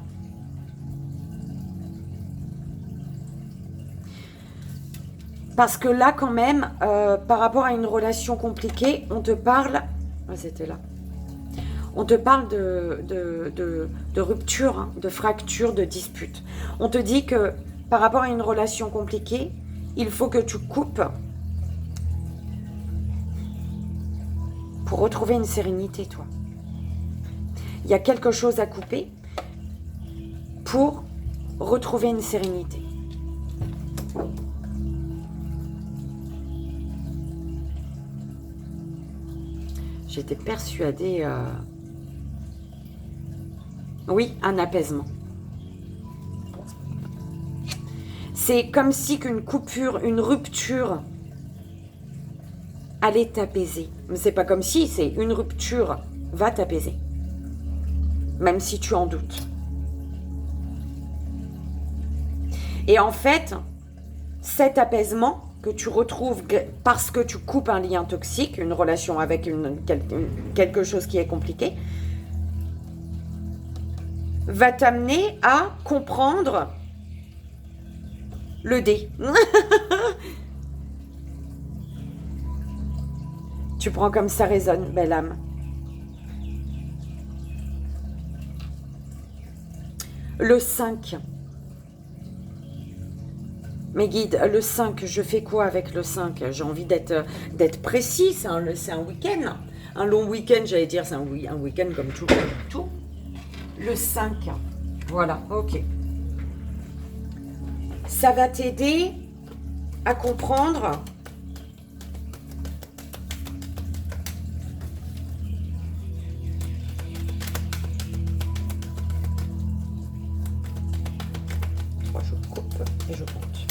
Parce que là, quand même, par rapport à une relation compliquée, on te parle... Ah, c'était là. On te parle de rupture, hein, de fracture, de dispute. On te dit que par rapport à une relation compliquée, il faut que tu coupes pour retrouver une sérénité, toi. Il y a quelque chose à couper pour retrouver une sérénité. J'étais persuadée... Oui, un apaisement. C'est comme si qu'une coupure, une rupture aller t'apaiser. Mais c'est pas comme si, c'est une rupture va t'apaiser. Même si tu en doutes. Et en fait, cet apaisement que tu retrouves parce que tu coupes un lien toxique, une relation avec quelque chose qui est compliqué, va t'amener à comprendre le dé. Tu prends comme ça résonne, belle âme. Le 5. Mes guides, le 5, je fais quoi avec le 5? J'ai envie d'être précis, c'est un week-end. Un long week-end, j'allais dire, c'est un week-end comme tout. Le 5, voilà, ok. Ça va t'aider à comprendre je coupe et je compte.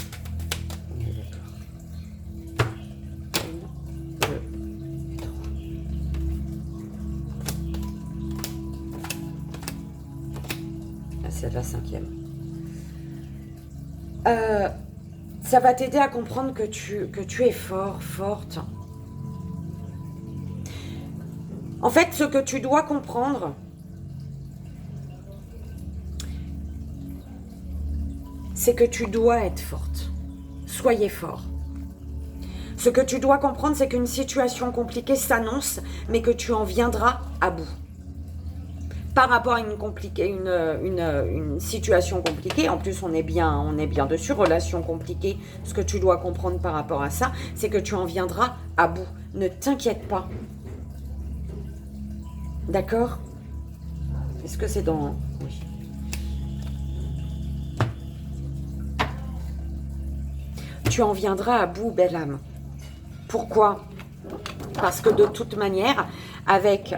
On est d'accord. 1, 2, 3. Ah, c'est la 5e. Ça va t'aider à comprendre que tu es fort, forte. En fait, ce que tu dois comprendre, c'est que tu dois être forte. Soyez fort. Ce que tu dois comprendre, c'est qu'une situation compliquée s'annonce, mais que tu en viendras à bout. Par rapport à une situation compliquée, en plus on est bien dessus, relation compliquée, ce que tu dois comprendre par rapport à ça, c'est que tu en viendras à bout. Ne t'inquiète pas. D'accord? Est-ce que c'est dans... Oui. Tu en viendras à bout, belle âme. Pourquoi? Parce que de toute manière, avec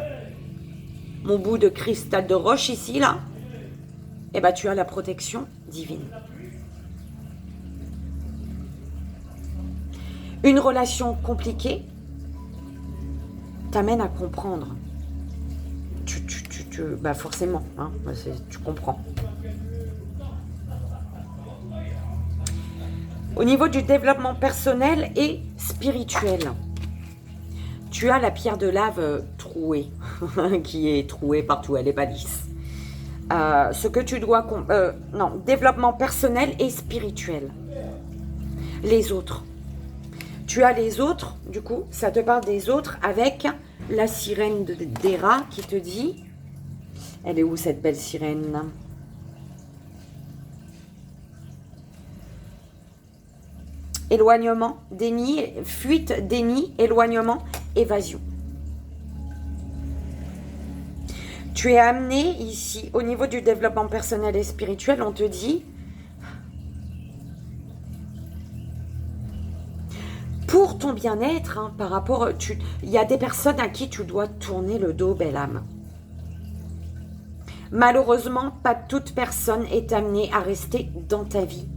mon bout de cristal de roche ici, là, eh ben, tu as la protection divine. Une relation compliquée t'amène à comprendre. Bah forcément, hein, tu comprends. Au niveau du développement personnel et spirituel, tu as la pierre de lave trouée, qui est trouée partout, elle n'est pas lisse. Ce que tu dois... non, développement personnel et spirituel. Les autres. Tu as les autres, du coup, ça te parle des autres avec la sirène d'Héra qui te dit... Elle est où cette belle sirène ? Éloignement, déni, fuite, déni, éloignement, évasion. Tu es amené ici, au niveau du développement personnel et spirituel, on te dit, pour ton bien-être, hein, par rapport, il y a des personnes à qui tu dois tourner le dos, belle âme. Malheureusement, pas toute personne est amenée à rester dans ta vie.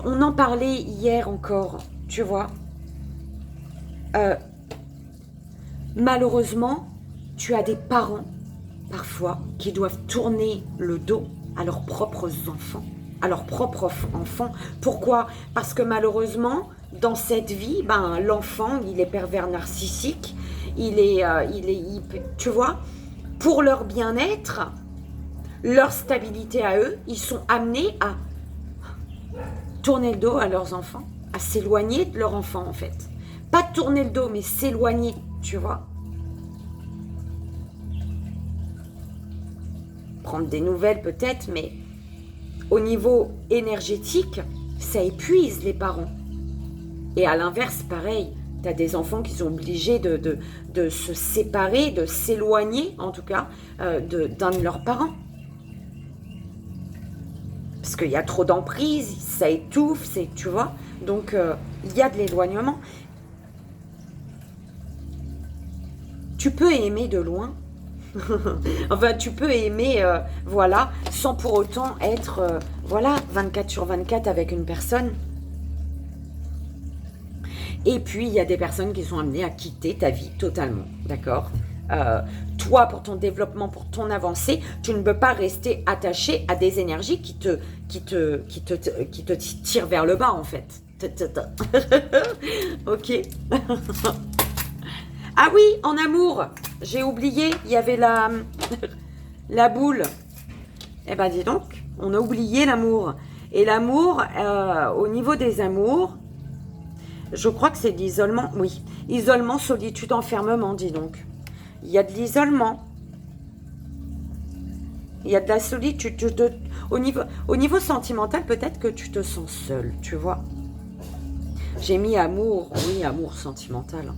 On en parlait hier encore, tu vois. Malheureusement, tu as des parents, parfois, qui doivent tourner le dos à leurs propres enfants. À leurs propres enfants. Pourquoi? Parce que malheureusement, dans cette vie, l'enfant, il est pervers narcissique. Tu vois, pour leur bien-être, leur stabilité à eux, ils sont amenés à tourner le dos à leurs enfants, à s'éloigner de leur enfant en fait. Pas tourner le dos, mais s'éloigner, tu vois. Prendre des nouvelles peut-être, mais au niveau énergétique, ça épuise les parents. Et à l'inverse, pareil, tu as des enfants qui sont obligés de se séparer, de s'éloigner en tout cas, d'un de leurs parents. Parce qu'il y a trop d'emprise, ça étouffe, tu vois. Donc, il y a de l'éloignement. Tu peux aimer de loin. Enfin, tu peux aimer, voilà, sans pour autant être, 24/24 avec une personne. Et puis, il y a des personnes qui sont amenées à quitter ta vie totalement, d'accord? Toi, pour ton développement, pour ton avancée, tu ne peux pas rester attaché à des énergies qui te tirent vers le bas, en fait. Ok. Ah oui, en amour, j'ai oublié, il y avait la boule. Eh ben, dis donc, on a oublié l'amour. Et l'amour, au niveau des amours, je crois que c'est de l'isolement. Oui, isolement, solitude, enfermement, dis donc. Il y a de l'isolement. Il y a de la solitude. Au niveau sentimental, peut-être que tu te sens seul, tu vois. J'ai mis amour, oui, amour sentimental.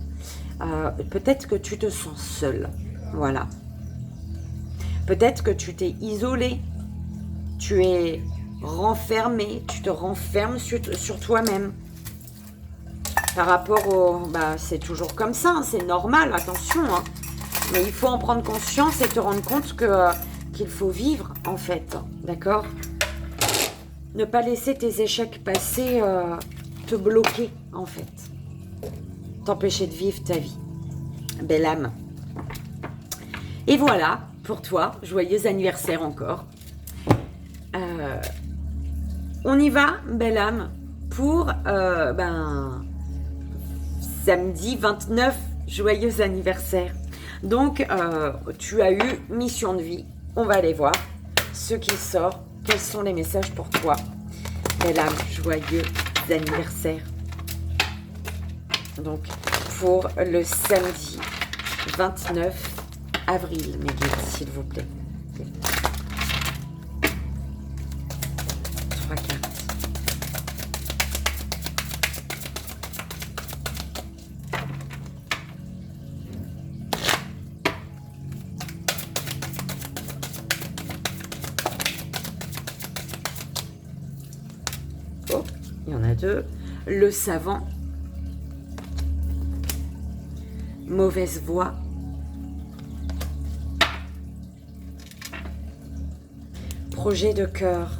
Peut-être que tu te sens seul. Voilà. Peut-être que tu t'es isolé. Tu es renfermé. Tu te renfermes sur toi-même. Par rapport au... Bah, c'est toujours comme ça, hein, c'est normal, attention. Hein. Mais il faut en prendre conscience et te rendre compte qu'il faut vivre, en fait. D'accord? Ne pas laisser tes échecs passés te bloquer, en fait. T'empêcher de vivre ta vie. Belle âme. Et voilà, pour toi, joyeux anniversaire encore. On y va, belle âme, pour samedi 29, joyeux anniversaire. Donc, tu as eu mission de vie. On va aller voir ce qui sort. Quels sont les messages pour toi? Belle âme, joyeux anniversaire. Donc, pour le samedi 29 avril, mes guides, s'il vous plaît. 3 cartes. Oh, il y en a 2. Le savant. Mauvaise voix. Projet de cœur.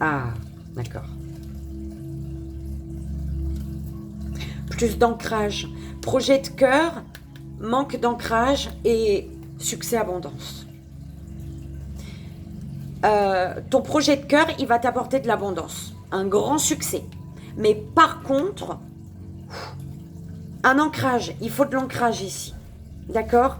Ah, d'accord. Plus d'ancrage. Projet de cœur, manque d'ancrage et succès abondance. Ton projet de cœur, il va t'apporter de l'abondance. Un grand succès. Mais par contre, un ancrage. Il faut de l'ancrage ici. D'accord ?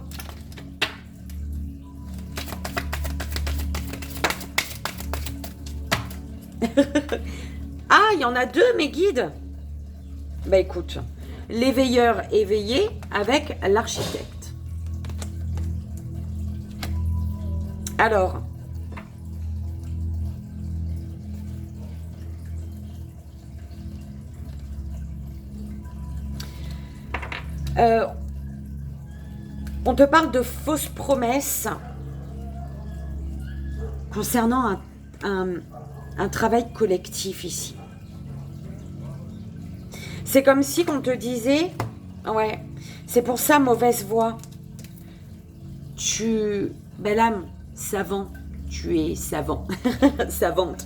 Ah, il y en a 2, mes guides. Bah écoute, l'éveilleur éveillé avec l'architecte. Alors, on te parle de fausses promesses concernant un travail collectif ici. C'est comme si on te disait, ouais, c'est pour ça, mauvaise voix. Belle âme, savant, tu es savant, savante.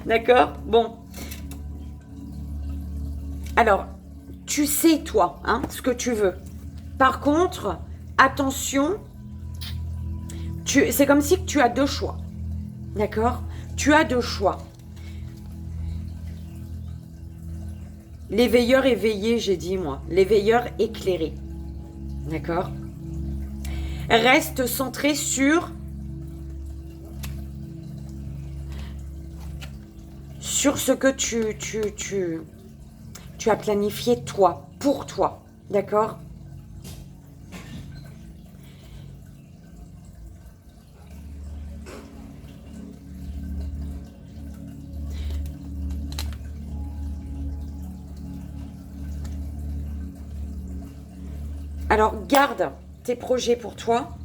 D'accord? Bon. Alors, tu sais, toi, hein, ce que tu veux. Par contre, attention, c'est comme si tu as 2 choix. D'accord? Tu as 2 choix. L'éveilleur éveillé, j'ai dit moi. L'éveilleur éclairé. D'accord? Reste centré sur ce que tu as planifié toi, pour toi. D'accord? Alors, garde tes projets pour toi.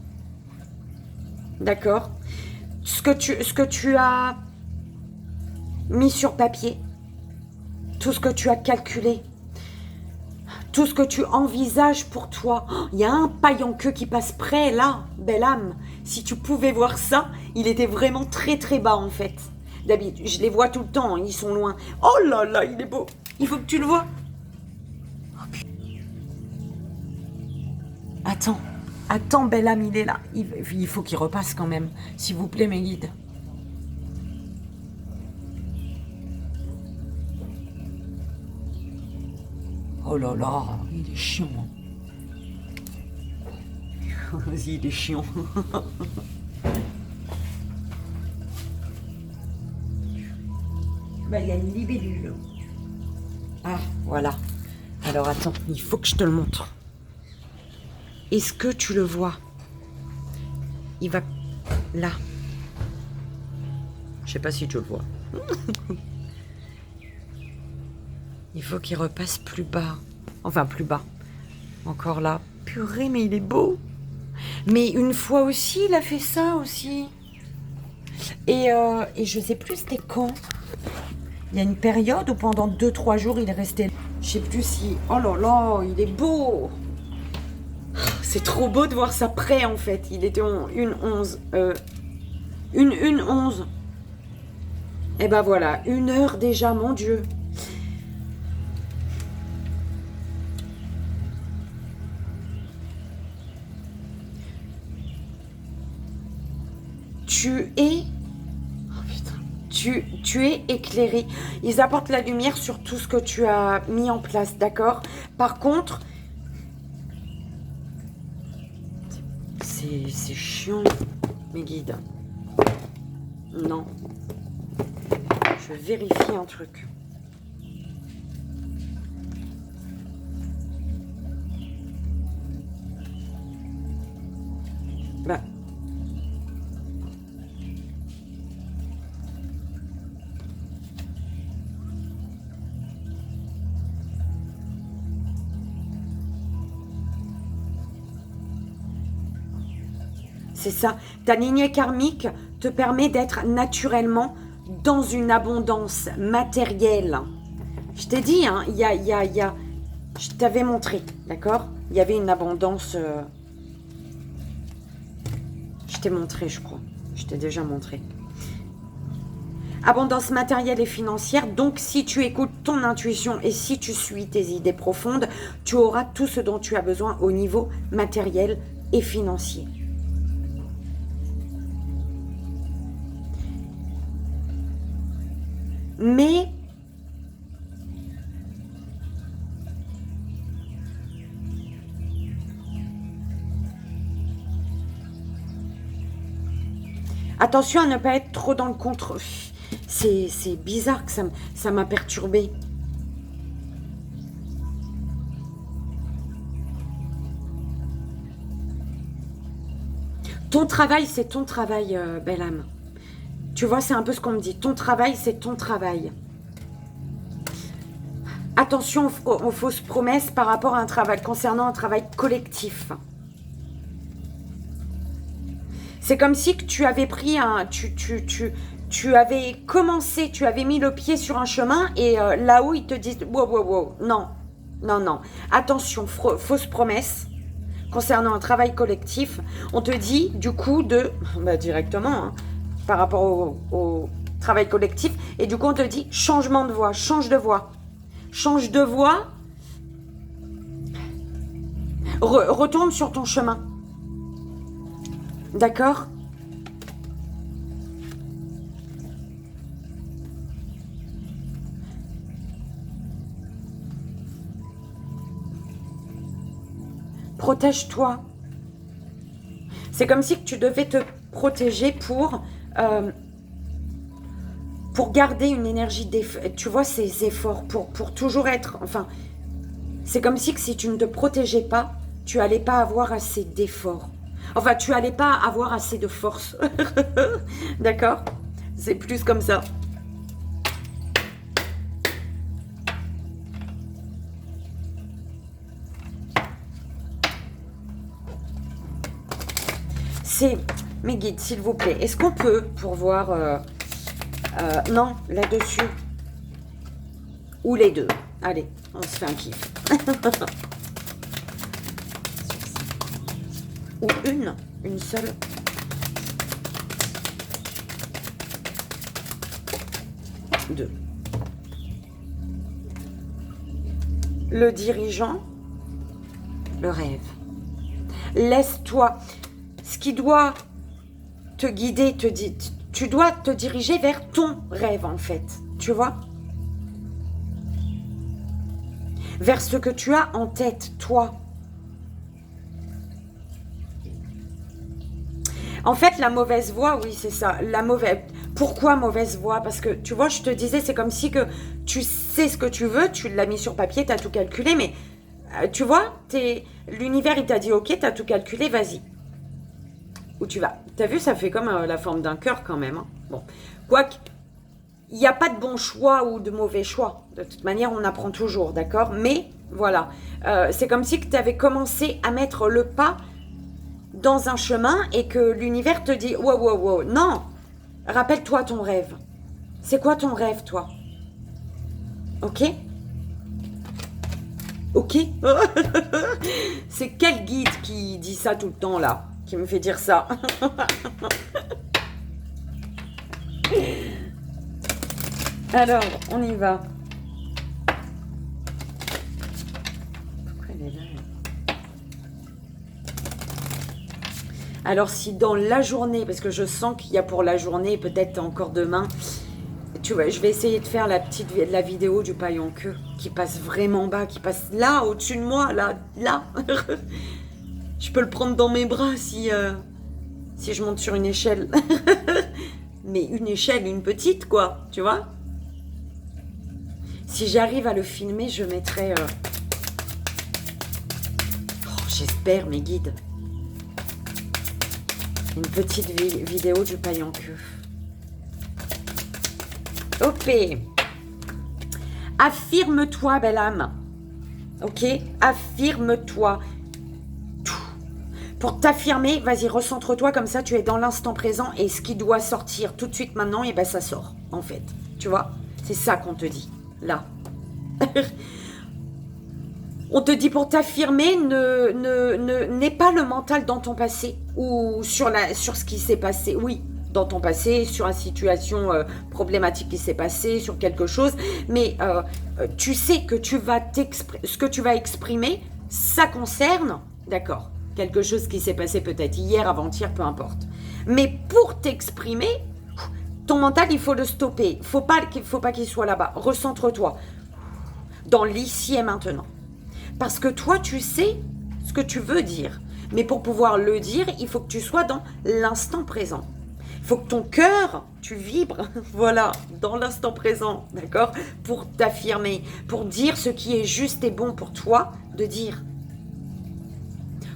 D'accord? Ce que tu as mis sur papier. Tout ce que tu as calculé. tout ce que tu envisages pour toi. Il y a un paille en queue qui passe près, là, belle âme. Si tu pouvais voir ça, il était vraiment très très bas en fait. D'habitude, je les vois tout le temps, ils sont loin. Oh là là, il est beau. Il faut que tu le vois. Attends, attends, belle âme, il est là. Il faut qu'il repasse quand même. S'il vous plaît, mes guides. Oh là là, il est chiant. Il est chiant. Bah, il y a une libellule. Ah, voilà. Alors attends, il faut que je te le montre. Est-ce que tu le vois? Il va là. Je sais pas si tu le vois. Il faut qu'il repasse plus bas. Enfin, plus bas. Encore là. Purée, mais il est beau. Mais une fois aussi, il a fait ça aussi. Et je sais plus c'était quand. Il y a une période où pendant 2-3 jours, il est resté. Je sais plus si... Oh là là, il est beau. C'est trop beau de voir ça près, en fait. Il était en 1-11. Une 11. Et ben voilà, 1 heure déjà, mon Dieu. Tu es... Oh putain. Tu es éclairé. Ils apportent la lumière sur tout ce que tu as mis en place, d'accord? Par contre... C'est chiant, mes guides. Non. Je vérifie un truc. Bah. C'est ça. Ta lignée karmique te permet d'être naturellement dans une abondance matérielle. Je t'ai dit, hein, je t'avais montré, d'accord? Il y avait une abondance... Je t'ai montré, je crois. Je t'ai déjà montré. Abondance matérielle et financière. Donc, si tu écoutes ton intuition et si tu suis tes idées profondes, tu auras tout ce dont tu as besoin au niveau matériel et financier. Mais attention à ne pas être trop dans le contre. C'est bizarre que ça m'a perturbée. Ton travail, c'est ton travail, belle âme. Tu vois, c'est un peu ce qu'on me dit. Ton travail, c'est ton travail. Attention aux fausses promesses par rapport à un travail, concernant un travail collectif. C'est comme si que tu avais pris un... Tu avais commencé, tu avais mis le pied sur un chemin et là-haut, ils te disent « Wow, wow, wow, non, non, non. Attention, fausse promesse. Concernant un travail collectif, on te dit du coup de... Bah, directement, hein, par rapport au travail collectif. Et du coup, on te dit changement de voie, change de voie. Change de voie. Retourne sur ton chemin. D'accord ? Protège-toi. C'est comme si tu devais te protéger pour garder une énergie, tu vois, ces efforts, pour toujours être, enfin, c'est comme si que si tu ne te protégeais pas, tu allais pas avoir assez d'efforts. Enfin, tu allais pas avoir assez de force. D'accord ? C'est plus comme ça. C'est... Mes guides, s'il vous plaît, est-ce qu'on peut, pour voir... non, là-dessus. Ou les deux. Allez, on se fait un kiff. Ou une seule. Deux. Le dirigeant, le rêve. Laisse-toi. Ce qui doit te guider, tu dois te diriger vers ton rêve en fait. Tu vois? Vers ce que tu as en tête, toi. En fait, la mauvaise voie, oui, c'est ça. La mauvaise. Pourquoi mauvaise voie? Parce que, tu vois, je te disais, c'est comme si que tu sais ce que tu veux, tu l'as mis sur papier, tu as tout calculé, mais tu vois, l'univers, il t'a dit, ok, tu as tout calculé, vas-y. Où tu vas? T'as vu, ça fait comme la forme d'un cœur quand même. Hein. Bon, quoique, il n'y a pas de bon choix ou de mauvais choix. De toute manière, on apprend toujours, d'accord? Mais, voilà, c'est comme si tu avais commencé à mettre le pas dans un chemin et que l'univers te dit, wow, wow, wow, non, rappelle-toi ton rêve. C'est quoi ton rêve, toi? Ok? Ok? C'est quel guide qui dit ça tout le temps, là? Qui me fait dire ça? Alors, on y va. Pourquoi elle est là? Alors, si dans la journée, parce que je sens qu'il y a pour la journée, peut-être encore demain, tu vois, je vais essayer de faire la vidéo du paille en queue qui passe vraiment bas, qui passe là, au-dessus de moi, là. Je peux le prendre dans mes bras si je monte sur une échelle. Mais une échelle, une petite, quoi, tu vois? Si j'arrive à le filmer, je mettrai... Oh, j'espère, mes guides. Une petite vidéo du paille en queue. Ok. Affirme-toi, belle âme. Ok? Affirme-toi. Pour t'affirmer, vas-y, recentre-toi comme ça, tu es dans l'instant présent et ce qui doit sortir tout de suite maintenant, et ben ça sort, en fait. Tu vois? C'est ça qu'on te dit, là. On te dit pour t'affirmer, n'aie pas le mental dans ton passé ou sur ce qui s'est passé. Oui, dans ton passé, sur une situation problématique qui s'est passée, sur quelque chose. Mais tu sais que ce que tu vas exprimer, ça concerne, d'accord, quelque chose qui s'est passé peut-être hier, avant-hier, peu importe. Mais pour t'exprimer, ton mental, il faut le stopper. Faut pas qu'il soit là-bas. Recentre-toi dans l'ici et maintenant. Parce que toi, tu sais ce que tu veux dire. Mais pour pouvoir le dire, il faut que tu sois dans l'instant présent. Il faut que ton cœur, tu vibres, voilà, dans l'instant présent, d'accord? Pour t'affirmer, pour dire ce qui est juste et bon pour toi de dire.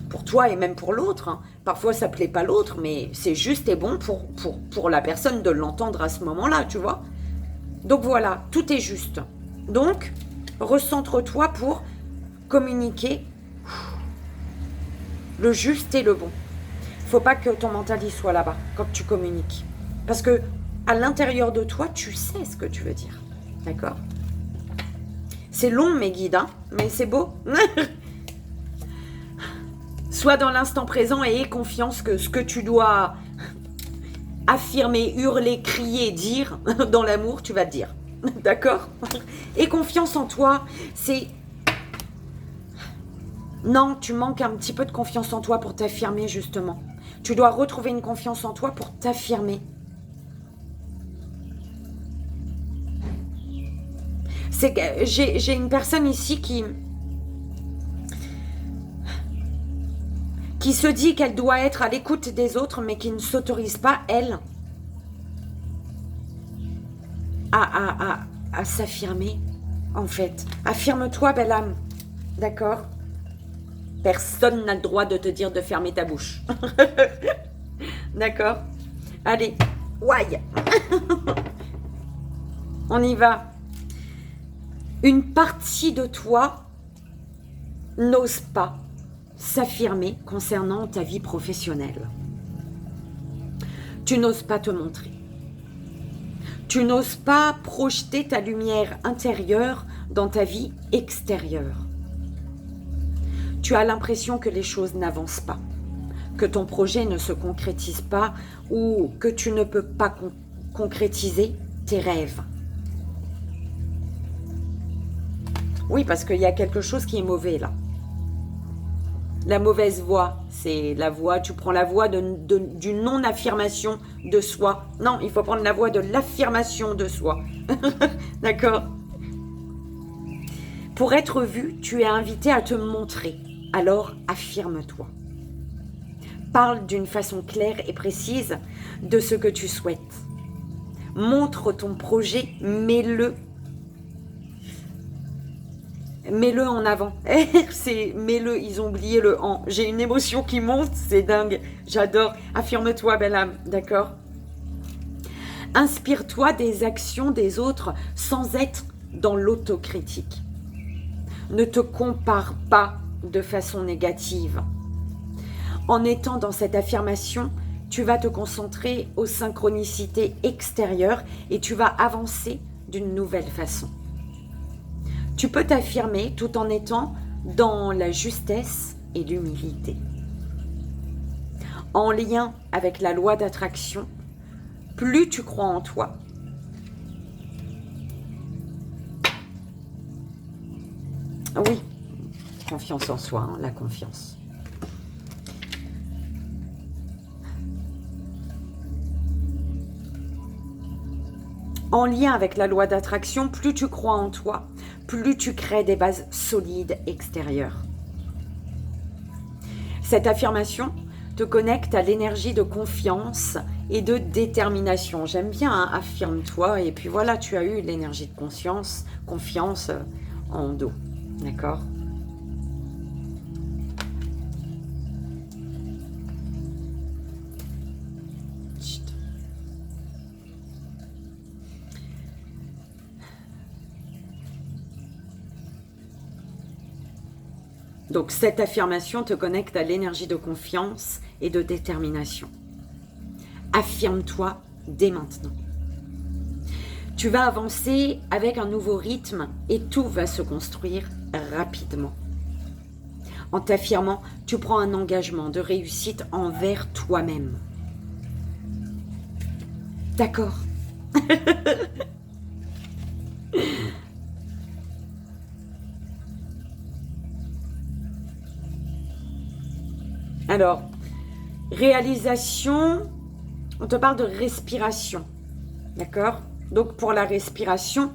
Pour toi et même pour l'autre. Hein. Parfois, ça ne plaît pas l'autre, mais c'est juste et bon pour la personne de l'entendre à ce moment-là, tu vois? Donc voilà, tout est juste. Donc, recentre-toi pour communiquer le juste et le bon. Il ne faut pas que ton mental y soit là-bas quand tu communiques. Parce que à l'intérieur de toi, tu sais ce que tu veux dire. D'accord? C'est long, mes guides, hein, mais c'est beau. Sois dans l'instant présent et aie confiance que ce que tu dois affirmer, hurler, crier, dire dans l'amour, tu vas te dire. D'accord? Aie confiance en toi. C'est... Non, tu manques un petit peu de confiance en toi pour t'affirmer, justement. Tu dois retrouver une confiance en toi pour t'affirmer. C'est que j'ai une personne ici qui se dit qu'elle doit être à l'écoute des autres, mais qui ne s'autorise pas, elle, à s'affirmer, en fait. Affirme-toi, belle âme. D'accord? Personne n'a le droit de te dire de fermer ta bouche. D'accord? Allez, ouaille. On y va. Une partie de toi n'ose pas s'affirmer concernant ta vie professionnelle. Tu n'oses pas te montrer. Tu n'oses pas projeter ta lumière intérieure dans ta vie extérieure. Tu as l'impression que les choses n'avancent pas, que ton projet ne se concrétise pas ou que tu ne peux pas concrétiser tes rêves. Oui, parce qu'il y a quelque chose qui est mauvais là. La mauvaise voie, c'est la voie, tu prends la voie du non-affirmation de soi. Non, il faut prendre la voie de l'affirmation de soi. D'accord? Pour être vu, tu es invité à te montrer. Alors, affirme-toi. Parle d'une façon claire et précise de ce que tu souhaites. Montre ton projet, mets-le en avant. Mets-le, ils ont oublié le en. J'ai une émotion qui monte, c'est dingue. J'adore. Affirme-toi, belle âme, d'accord? Inspire-toi des actions des autres sans être dans l'autocritique. Ne te compare pas de façon négative. En étant dans cette affirmation, tu vas te concentrer aux synchronicités extérieures et tu vas avancer d'une nouvelle façon. Tu peux t'affirmer tout en étant dans la justesse et l'humilité. En lien avec la loi d'attraction, plus tu crois en toi, oui, confiance en soi, hein, la confiance. En lien avec la loi d'attraction, plus tu crois en toi, plus tu crées des bases solides extérieures. Cette affirmation te connecte à l'énergie de confiance et de détermination. J'aime bien, hein, affirme-toi, et puis voilà, tu as eu l'énergie de confiance en dos. D'accord? Donc, cette affirmation te connecte à l'énergie de confiance et de détermination. Affirme-toi dès maintenant. Tu vas avancer avec un nouveau rythme et tout va se construire rapidement. En t'affirmant, tu prends un engagement de réussite envers toi-même. D'accord? Alors, réalisation, on te parle de respiration, d'accord? Donc, pour la respiration,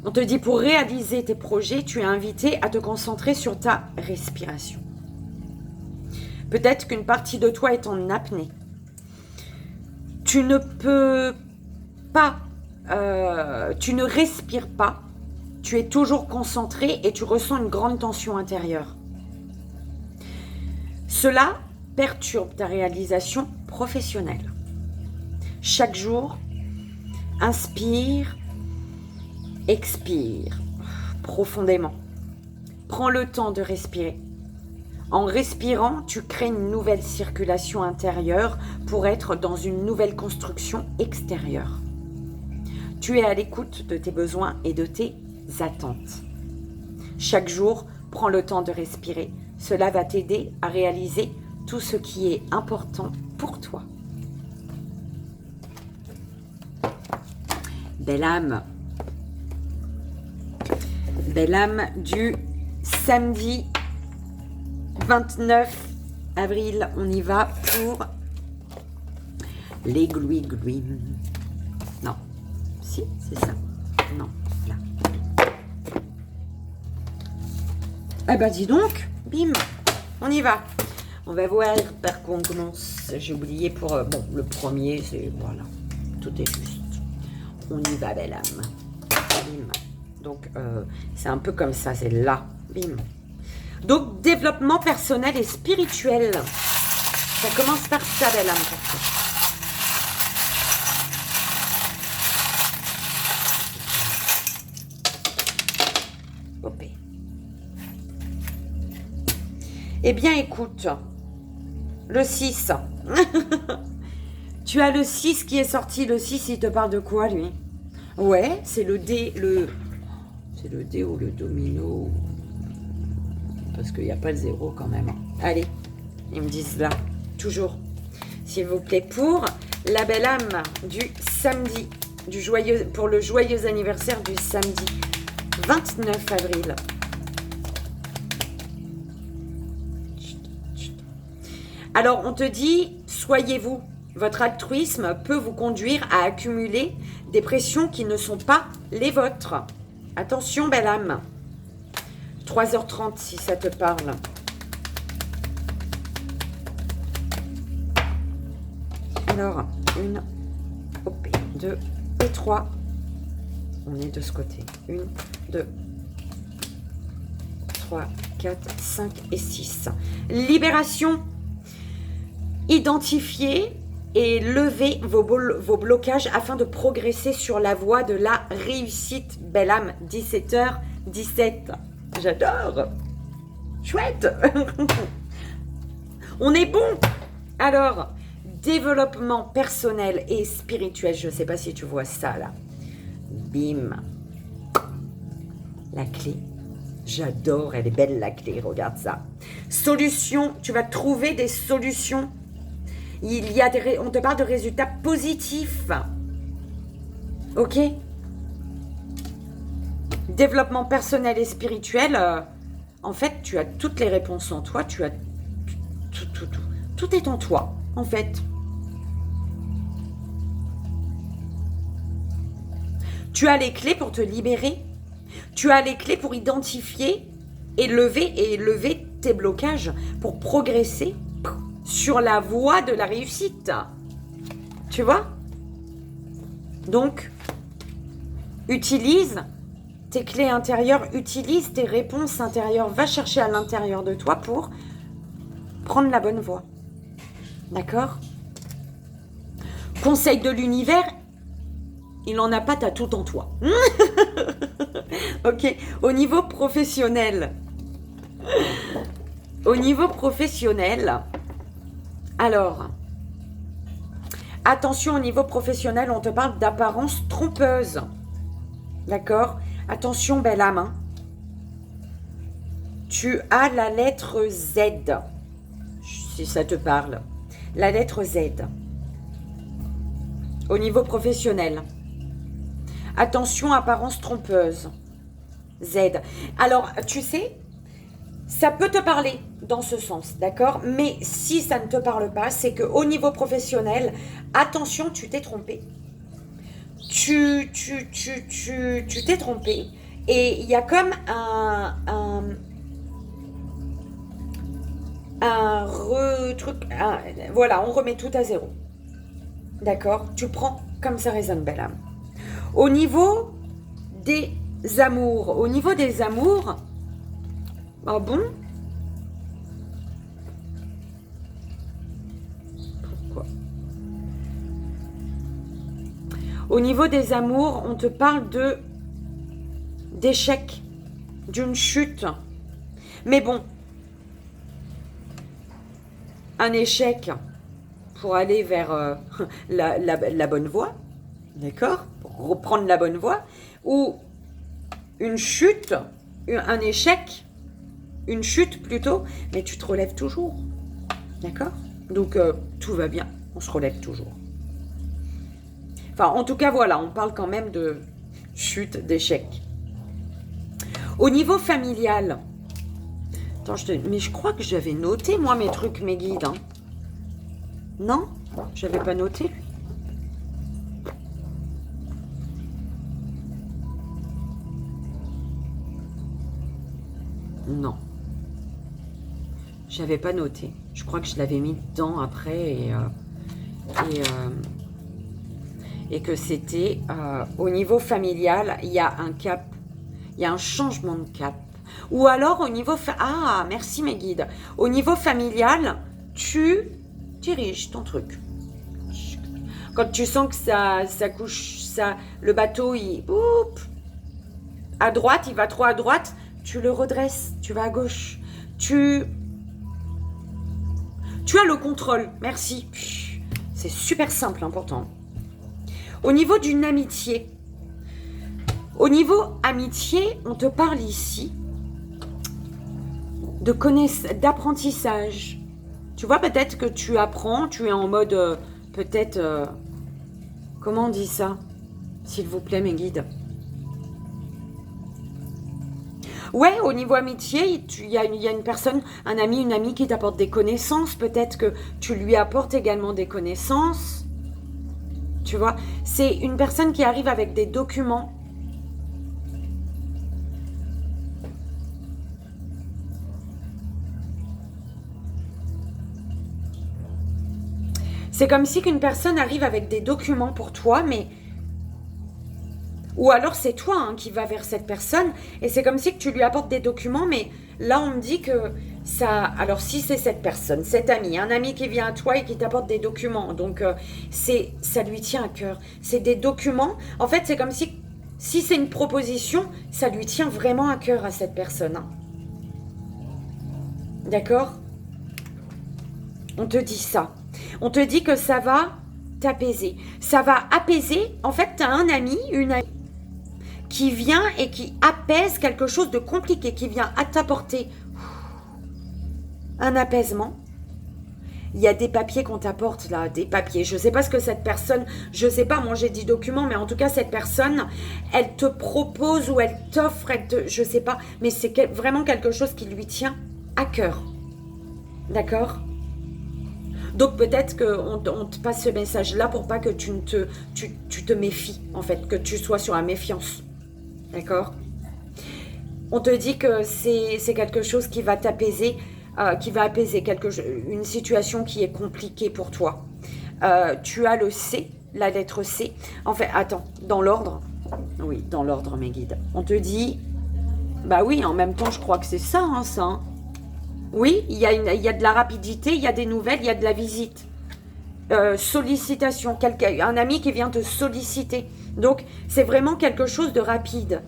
on te dit pour réaliser tes projets, tu es invité à te concentrer sur ta respiration. Peut-être qu'une partie de toi est en apnée. Tu ne peux pas, tu ne respires pas, tu es toujours concentré et tu ressens une grande tension intérieure. Cela perturbe ta réalisation professionnelle. Chaque jour, inspire, expire profondément. Prends le temps de respirer. En respirant, tu crées une nouvelle circulation intérieure pour être dans une nouvelle construction extérieure. Tu es à l'écoute de tes besoins et de tes attentes. Chaque jour, prends le temps de respirer. Cela va t'aider à réaliser tout ce qui est important pour toi. Belle âme du samedi 29 avril. On y va pour les glouis-glouis. Non, si, c'est ça. Non, là. Ah bah dis donc, bim, on y va. On va voir par quoi on commence. J'ai oublié pour... bon, le premier, c'est... Voilà, tout est juste. On y va, belle âme. Bim. Donc, c'est un peu comme ça, c'est là. Bim. Donc, développement personnel et spirituel. Ça commence par ça, belle âme, pour toi. Eh bien, écoute, le 6. Tu as le 6 qui est sorti. Le 6, il te parle de quoi, lui? Ouais, c'est le C'est le dé ou le domino? Parce qu'il n'y a pas le 0 quand même. Allez, ils me disent là, toujours. S'il vous plaît, pour la belle âme du samedi, pour le joyeux anniversaire du samedi 29 avril. Alors, on te dit, soyez-vous. Votre altruisme peut vous conduire à accumuler des pressions qui ne sont pas les vôtres. Attention, belle âme. 3h30 si ça te parle. Alors, 1, 2 et 3. On est de ce côté. 1, 2, 3, 4, 5 et 6. Libération. Identifiez et levez vos blocages afin de progresser sur la voie de la réussite. Belle âme, 17h17. J'adore. Chouette. On est bon. Alors, développement personnel et spirituel. Je ne sais pas si tu vois ça là. Bim. La clé. J'adore, elle est belle la clé, regarde ça. Solution, tu vas trouver des solutions. On te parle de résultats positifs. Ok? Développement personnel et spirituel. En fait, tu as toutes les réponses en toi. Tu as tout. Tout est en toi, en fait. Tu as les clés pour te libérer. Tu as les clés pour identifier et lever tes blocages pour progresser sur la voie de la réussite. Tu vois? Donc, utilise tes clés intérieures, utilise tes réponses intérieures. Va chercher à l'intérieur de toi pour prendre la bonne voie. D'accord? Conseil de l'univers, il n'en a pas, t'as tout en toi. Ok, au niveau professionnel. Alors, attention, au niveau professionnel, on te parle d'apparence trompeuse. D'accord? Attention, belle âme. Hein. Tu as la lettre Z, si ça te parle. La lettre Z. Au niveau professionnel. Attention, apparence trompeuse. Z. Alors, tu sais, ça peut te parler dans ce sens, d'accord? Mais si ça ne te parle pas, c'est qu'au niveau professionnel, attention, tu t'es trompé. Tu t'es trompé. Et il y a comme voilà, on remet tout à zéro. D'accord? Tu prends comme ça résonne, belle âme. Au niveau des amours, ah bon? Pourquoi? Au niveau des amours, on te parle d'échec, d'une chute. Mais bon, un échec pour aller vers la bonne voie, d'accord? Pour reprendre la bonne voie, ou une chute, un échec, une chute plutôt, mais tu te relèves toujours, d'accord? Donc tout va bien, on se relève toujours. Enfin, en tout cas, voilà, on parle quand même de chute, d'échec. Au niveau familial, attends, mais je crois que j'avais noté, moi, mes trucs, mes guides. Hein. Non? J'avais pas noté, lui. Non. J'avais pas noté. Je crois que je l'avais mis dedans après et que c'était au niveau familial, il y a un cap. Il y a un changement de cap. Ou alors au niveau... Ah, merci mes guides. Au niveau familial, tu diriges ton truc. Quand tu sens que ça couche, le bateau, à droite, il va trop à droite, tu le redresses, tu vas à gauche. Tu as le contrôle, merci. C'est super simple, important. Au niveau d'une amitié, Au niveau amitié, on te parle ici d'apprentissage. Tu vois, peut-être que tu apprends, tu es en mode, comment on dit ça? S'il vous plaît, mes guides. Ouais, au niveau amitié, il y a une personne, un ami, une amie qui t'apporte des connaissances. Peut-être que tu lui apportes également des connaissances. Tu vois, c'est une personne qui arrive avec des documents. C'est comme si qu'une personne arrive avec des documents pour toi, mais... Ou alors c'est toi qui vas vers cette personne, et c'est comme si que tu lui apportes des documents, mais là on me dit que ça... Alors si c'est cette personne, cet ami, un ami qui vient à toi et qui t'apporte des documents, donc ça lui tient à cœur. C'est des documents, en fait c'est comme si c'est une proposition, ça lui tient vraiment à cœur à cette personne. D'accord? On te dit ça. On te dit que ça va t'apaiser. Ça va apaiser. En fait, tu as un ami, une amie qui vient et qui apaise quelque chose de compliqué, qui vient à t'apporter un apaisement. Il y a des papiers qu'on t'apporte là, des papiers. Je ne sais pas ce que cette personne, je ne sais pas, moi j'ai dit documents, mais en tout cas cette personne, elle te propose ou elle t'offre, je ne sais pas, mais c'est vraiment quelque chose qui lui tient à cœur. D'accord ? Donc peut-être qu'on te passe ce message-là pour pas que tu te méfies, en fait, que tu sois sur la méfiance. D'accord? On te dit que c'est quelque chose qui va t'apaiser, qui va apaiser une situation qui est compliquée pour toi. Tu as le C, la lettre C. En fait, attends, dans l'ordre. Oui, dans l'ordre, mes guides. On te dit, bah oui, en même temps, je crois que c'est ça, ça. Oui, il y a de la rapidité, il y a des nouvelles, il y a de la visite. Sollicitation, un ami qui vient te solliciter. Donc, c'est vraiment quelque chose de rapide.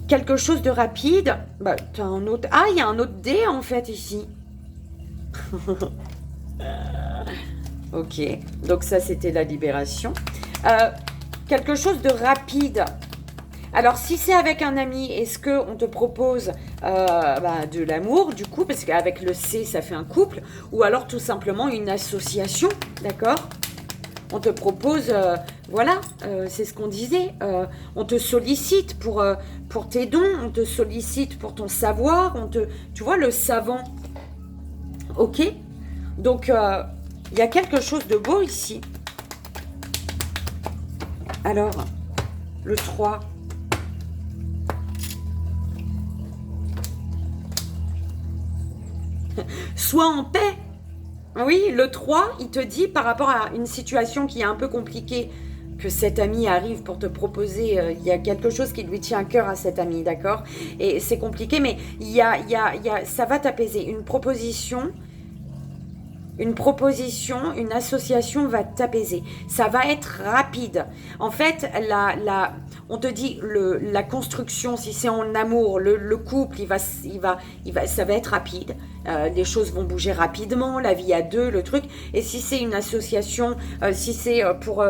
Quelque chose de rapide. Bah, t'as un autre... Ah, il y a un autre dé, en fait, ici. Ok, donc ça, c'était la libération. Quelque chose de rapide. Alors, si c'est avec un ami, est-ce qu'on te propose de l'amour, du coup, parce qu'avec le C, ça fait un couple, ou alors tout simplement une association, d'accord? On te propose, c'est ce qu'on disait, on te sollicite pour tes dons, on te sollicite pour ton savoir, tu vois, le savant, ok? Donc, il y a quelque chose de beau ici. Alors, le 3... Sois en paix. Oui, le 3, il te dit par rapport à une situation qui est un peu compliquée, que cet ami arrive pour te proposer, il y a quelque chose qui lui tient à cœur à cet ami, d'accord? Et c'est compliqué, mais ça va t'apaiser. Une proposition, une association va t'apaiser. Ça va être rapide. En fait, on te dit la construction, si c'est en amour, le couple, ça va être rapide. Les choses vont bouger rapidement, la vie à deux, le truc. Et si c'est une association, si c'est pour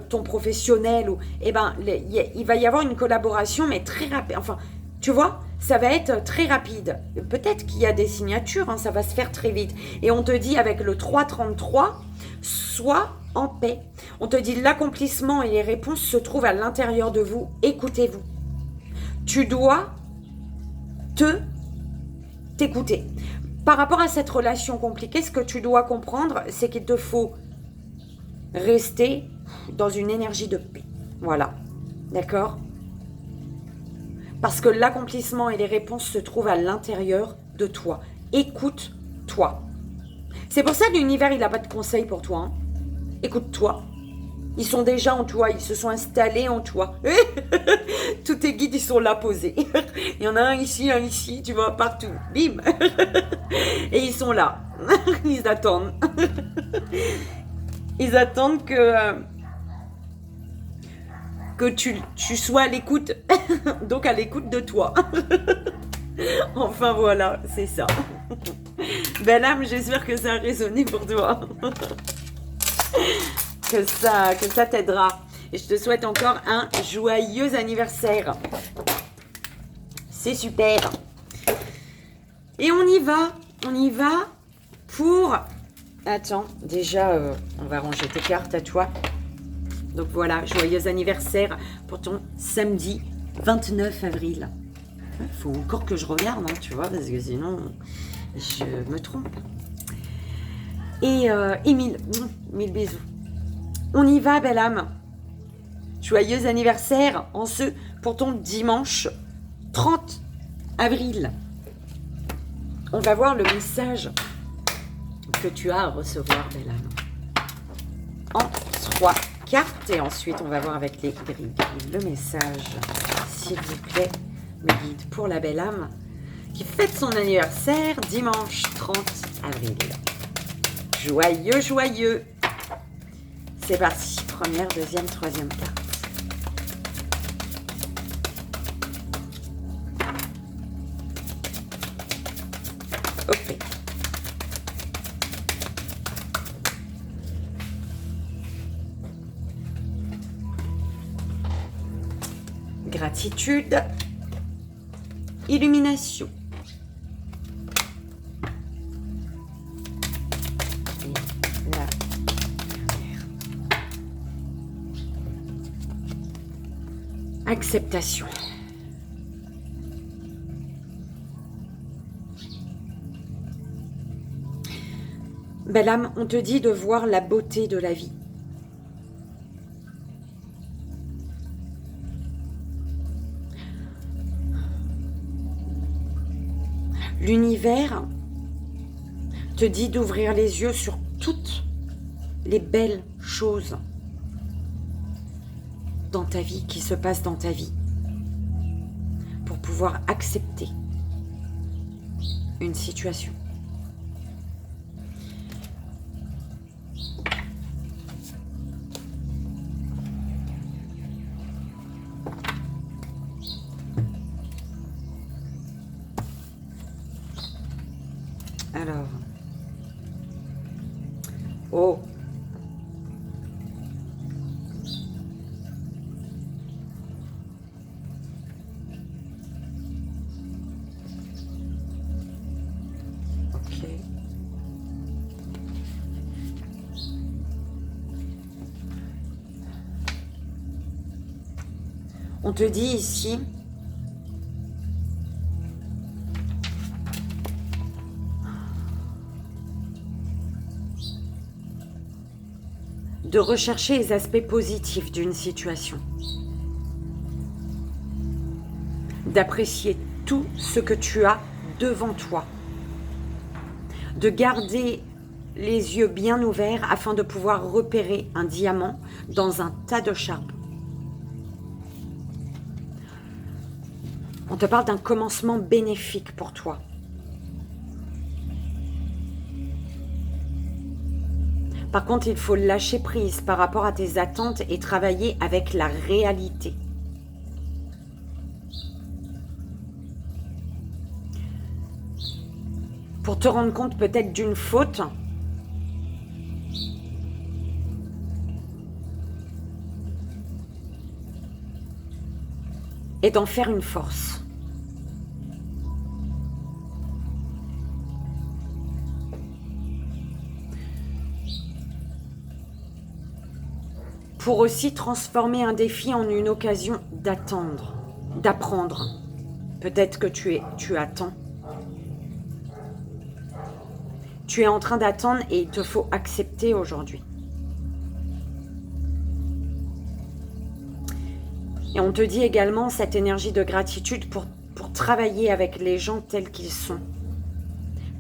ton professionnel, il va y avoir une collaboration, mais très rapide. Enfin, tu vois, ça va être très rapide. Peut-être qu'il y a des signatures, ça va se faire très vite. Et on te dit avec le 333, sois en paix. On te dit l'accomplissement et les réponses se trouvent à l'intérieur de vous. Écoutez-vous. Tu dois t'écouter. Par rapport à cette relation compliquée, ce que tu dois comprendre, c'est qu'il te faut rester dans une énergie de paix. Voilà. D'accord ? Parce que l'accomplissement et les réponses se trouvent à l'intérieur de toi. Écoute-toi. C'est pour ça que l'univers, il n'a pas de conseils pour toi. Écoute-toi. Ils sont déjà en toi, ils se sont installés en toi. Tous tes guides, ils sont là posés. Il y en a un ici, tu vois, partout. Bim. Et ils sont là. Ils attendent. Ils attendent que tu sois à l'écoute. Donc à l'écoute de toi. Enfin voilà, c'est ça. Belle âme, j'espère que ça a résonné pour toi. Que ça t'aidera. Et je te souhaite encore un joyeux anniversaire. C'est super. Et on y va pour... Attends, déjà, on va ranger tes cartes à toi. Donc voilà, joyeux anniversaire pour ton samedi 29 avril. Il faut encore que je regarde, hein, tu vois, parce que sinon, je me trompe. Et mille bisous. On y va, belle âme. Joyeux anniversaire pour ton dimanche 30 avril. On va voir le message que tu as à recevoir, belle âme. En 3 cartes. Et ensuite, on va voir avec les grilles le message, s'il vous plaît, me guide pour la belle âme qui fête son anniversaire dimanche 30 avril. Joyeux, joyeux. C'est parti. Première, deuxième, troisième carte. Ok. Gratitude. Illumination. Et la dernière. Acceptation. Belle âme, on te dit de voir la beauté de la vie. L'univers te dit d'ouvrir les yeux sur toutes les belles choses dans ta vie, qui se passent dans ta vie, pour pouvoir accepter une situation. Alors, oh, ok. On te dit ici de rechercher les aspects positifs d'une situation, d'apprécier tout ce que tu as devant toi, de garder les yeux bien ouverts afin de pouvoir repérer un diamant dans un tas de charbon. On te parle d'un commencement bénéfique pour toi. Par contre, il faut lâcher prise par rapport à tes attentes et travailler avec la réalité. Pour te rendre compte peut-être d'une faute, et d'en faire une force. Pour aussi transformer un défi en une occasion d'attendre, d'apprendre. Peut-être que tu attends. Tu es en train d'attendre et il te faut accepter aujourd'hui. Et on te dit également cette énergie de gratitude pour travailler avec les gens tels qu'ils sont.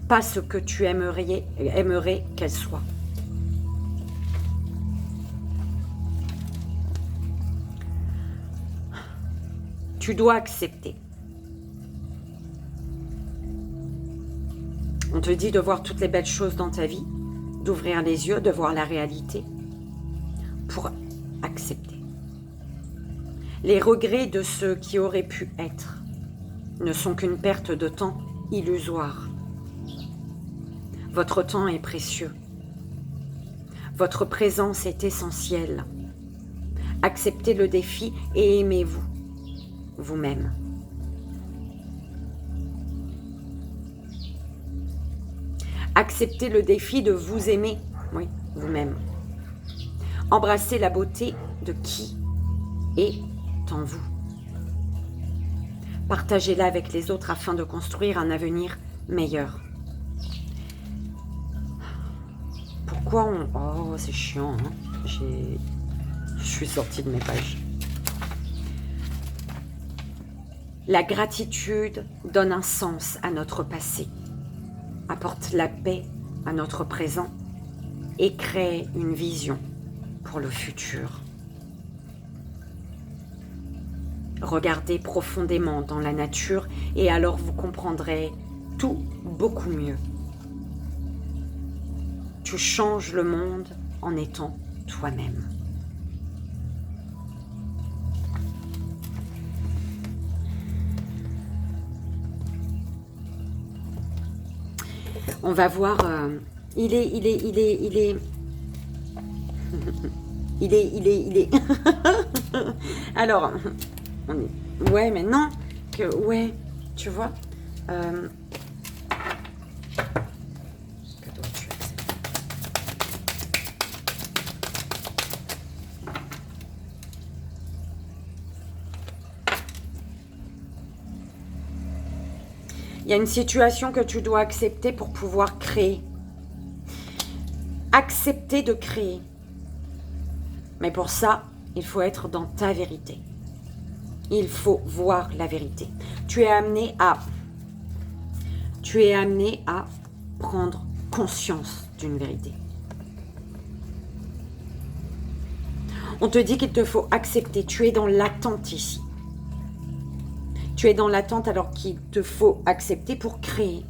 Pas ce que tu aimerais qu'elles soient. Tu dois accepter. On te dit de voir toutes les belles choses dans ta vie, d'ouvrir les yeux, de voir la réalité pour accepter. Les regrets de ce qui aurait pu être ne sont qu'une perte de temps illusoire. Votre temps est précieux. Votre présence est essentielle. Acceptez le défi et aimez-vous, vous-même. Acceptez le défi de vous aimer, oui, vous-même. Embrassez la beauté de qui est en vous. Partagez-la avec les autres afin de construire un avenir meilleur. Pourquoi on... Oh, c'est chiant, hein. Je suis sortie de mes pages. La gratitude donne un sens à notre passé, apporte la paix à notre présent et crée une vision pour le futur. Regardez profondément dans la nature et alors vous comprendrez tout beaucoup mieux. Tu changes le monde en étant toi-même. On va voir, il est. Alors, ouais, maintenant que, ouais, tu vois. Que dois-tu accepter? Il y a une situation que tu dois accepter pour pouvoir créer. Accepter de créer. Mais pour ça, il faut être dans ta vérité. Il faut voir la vérité. Tu es amené à prendre conscience d'une vérité. On te dit qu'il te faut accepter. Tu es dans l'attente ici. Tu es dans l'attente alors qu'il te faut accepter pour créer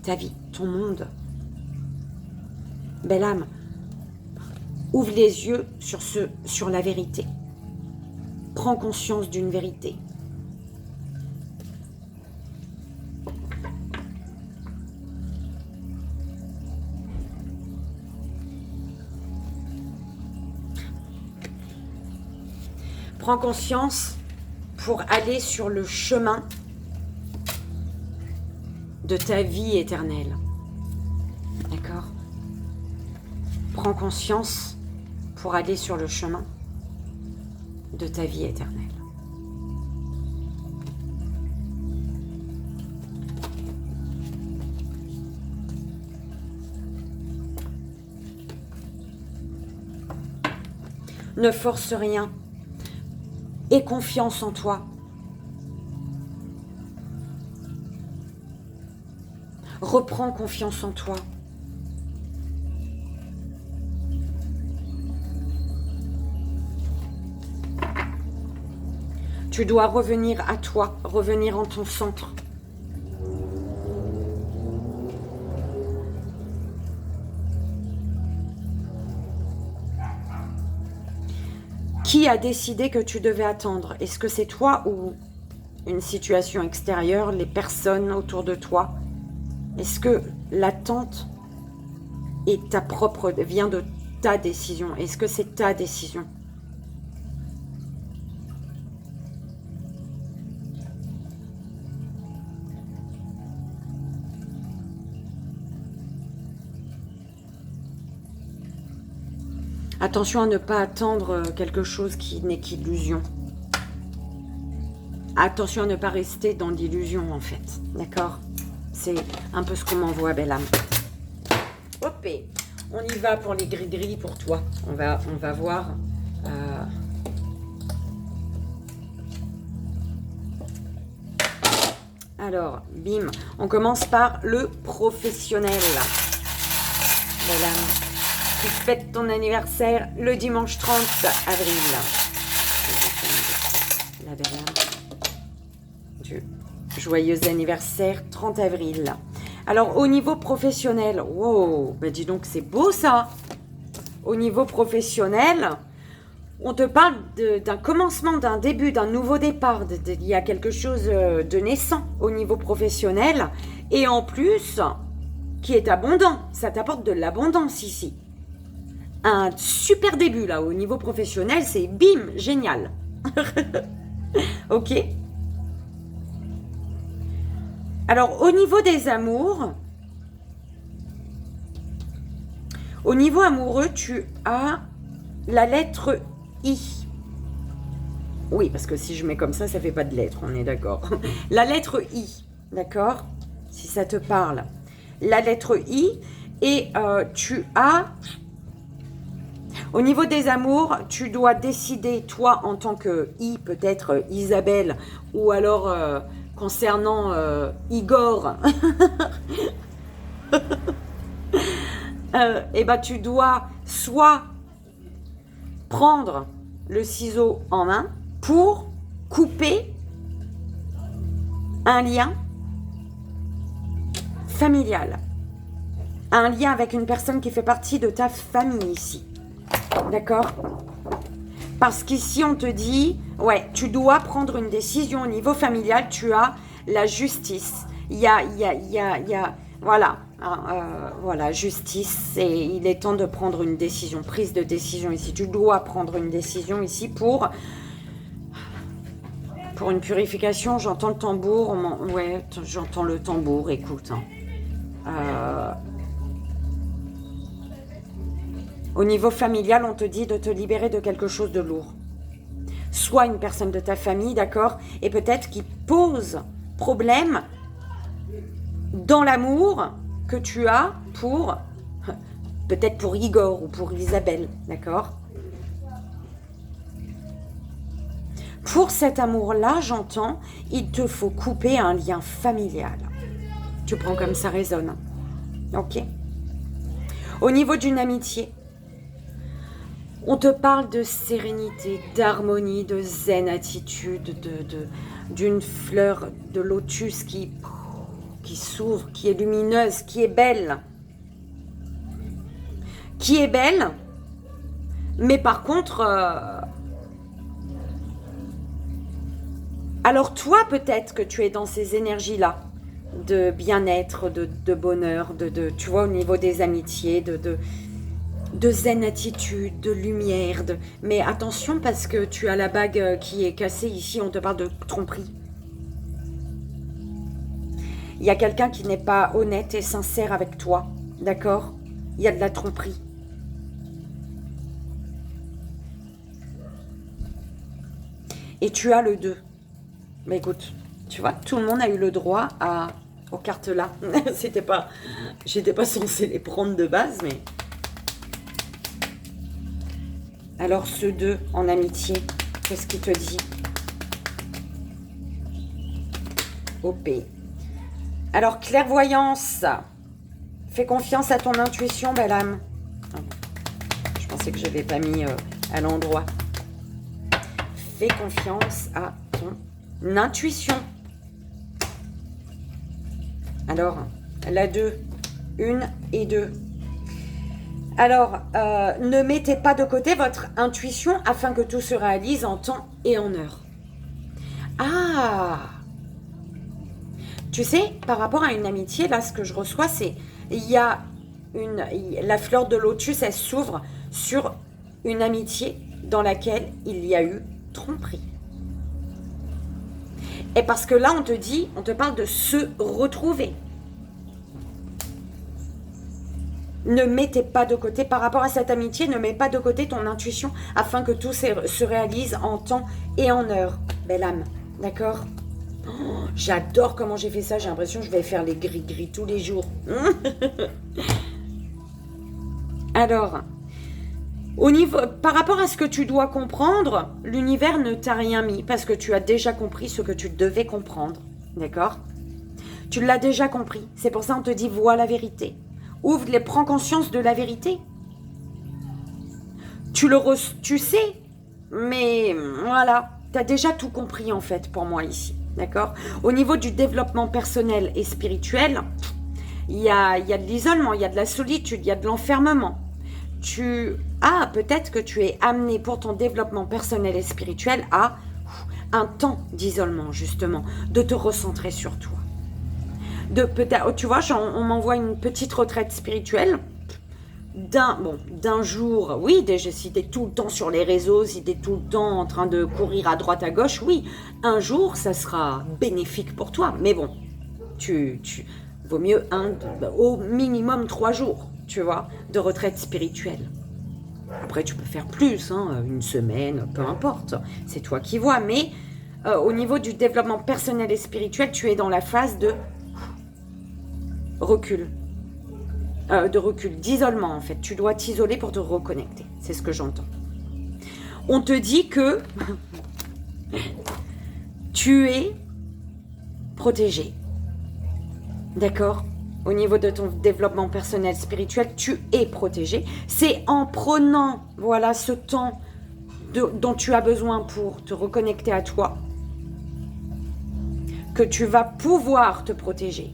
ta vie, ton monde. Belle âme, ouvre les yeux sur la vérité. Prends conscience d'une vérité. Prends conscience pour aller sur le chemin de ta vie éternelle. D'accord ? Prends conscience pour aller sur le chemin de ta vie éternelle. Ne force rien. Aie confiance en toi. Reprends confiance en toi. Tu dois revenir à toi, revenir en ton centre. Qui a décidé que tu devais attendre? Est-ce que c'est toi ou une situation extérieure, les personnes autour de toi? Est-ce que l'attente vient de ta décision? Est-ce que c'est ta décision? Attention à ne pas attendre quelque chose qui n'est qu'illusion. Attention à ne pas rester dans l'illusion, en fait. D'accord? C'est un peu ce qu'on m'envoie, belle âme. Hop, on y va pour les gris-gris pour toi. On va voir. Alors, bim. On commence par le professionnel. Belle âme. Tu fêtes ton anniversaire le dimanche 30 avril. La belle âme. Joyeux anniversaire 30 avril. Alors au niveau professionnel, wow, bah dis donc c'est beau ça. Au niveau professionnel, on te parle d'un commencement, d'un début, d'un nouveau départ. Il y a quelque chose de naissant au niveau professionnel. Et en plus, qui est abondant. Ça t'apporte de l'abondance ici. un super début là au niveau professionnel, c'est bim, génial. Ok. Alors au niveau des amours, au niveau amoureux, tu as la lettre I. Oui, parce que si je mets comme ça fait pas de lettre, on est d'accord. La lettre I, d'accord? Si ça te parle. La lettre I, et tu as... Au niveau des amours, tu dois décider, toi, en tant que I, peut-être Isabelle, ou alors concernant Igor, et ben tu dois soit prendre le ciseau en main pour couper un lien familial, un lien avec une personne qui fait partie de ta famille ici. D'accord? Parce qu'ici, on te dit, ouais, tu dois prendre une décision au niveau familial, tu as la justice. Il y a voilà, voilà, justice, et il est temps de prendre une décision, prise de décision ici. Tu dois prendre une décision ici pour une purification. J'entends le tambour, ouais, j'entends le tambour, écoute. Au niveau familial, on te dit de te libérer de quelque chose de lourd. Soit une personne de ta famille, d'accord, et peut-être qui pose problème dans l'amour que tu as pour, peut-être pour Igor ou pour Isabelle, d'accord? Pour cet amour-là, j'entends, il te faut couper un lien familial. Tu prends comme ça résonne. Ok? Au niveau d'une amitié, on te parle de sérénité, d'harmonie, de zen attitude, d'une fleur de lotus qui s'ouvre, qui est lumineuse, qui est belle. Qui est belle, mais par contre... alors toi, peut-être que tu es dans ces énergies-là, de bien-être, de bonheur, tu vois, au niveau des amitiés, de zen attitude, de lumière, mais attention parce que tu as la bague qui est cassée ici, on te parle de tromperie. Il y a quelqu'un qui n'est pas honnête et sincère avec toi, d'accord? Il y a de la tromperie. Et tu as le 2. Mais écoute, tu vois, tout le monde a eu le droit aux cartes là. J'étais pas censée les prendre de base, mais... Alors ce 2 en amitié, qu'est-ce qu'il te dit? OP. Alors clairvoyance, fais confiance à ton intuition, belle âme. Je pensais que je l'avais pas mis à l'endroit. Fais confiance à ton intuition. Alors, la 2, 1 et 2. Alors, ne mettez pas de côté votre intuition afin que tout se réalise en temps et en heure. Ah! Tu sais, par rapport à une amitié, là, ce que je reçois, c'est... la fleur de lotus, elle s'ouvre sur une amitié dans laquelle il y a eu tromperie. Et parce que là, on te parle de se retrouver. Ne mettez pas de côté, par rapport à cette amitié, ne mets pas de côté ton intuition afin que tout se réalise en temps et en heure. Belle âme, d'accord? Oh, j'adore comment j'ai fait ça, j'ai l'impression que je vais faire les gris-gris tous les jours. Alors, par rapport à ce que tu dois comprendre, l'univers ne t'a rien mis parce que tu as déjà compris ce que tu devais comprendre, d'accord? Tu l'as déjà compris, c'est pour ça qu'on te dit vois la vérité. Ouvre-les, prends conscience de la vérité. Tu sais, mais voilà, tu as déjà tout compris en fait pour moi ici, d'accord? Au niveau du développement personnel et spirituel, il y a de l'isolement, il y a de la solitude, il y a de l'enfermement. Peut-être que tu es amené pour ton développement personnel et spirituel à un temps d'isolement justement, de te recentrer sur toi. Tu vois, on m'envoie une petite retraite spirituelle. d'un jour, oui, déjà si tu es tout le temps sur les réseaux, si tu es tout le temps en train de courir à droite à gauche, oui, un jour, ça sera bénéfique pour toi. Mais bon, vaut mieux au minimum 3 jours, tu vois, de retraite spirituelle. Après, tu peux faire plus, hein, une semaine, peu importe, c'est toi qui vois. Mais au niveau du développement personnel et spirituel, tu es dans la phase de recul. D'isolement en fait. Tu dois t'isoler pour te reconnecter. C'est ce que j'entends. On te dit que tu es protégé. D'accord ? Au niveau de ton développement personnel spirituel, tu es protégé. C'est en prenant, voilà, ce temps dont tu as besoin pour te reconnecter à toi que tu vas pouvoir te protéger.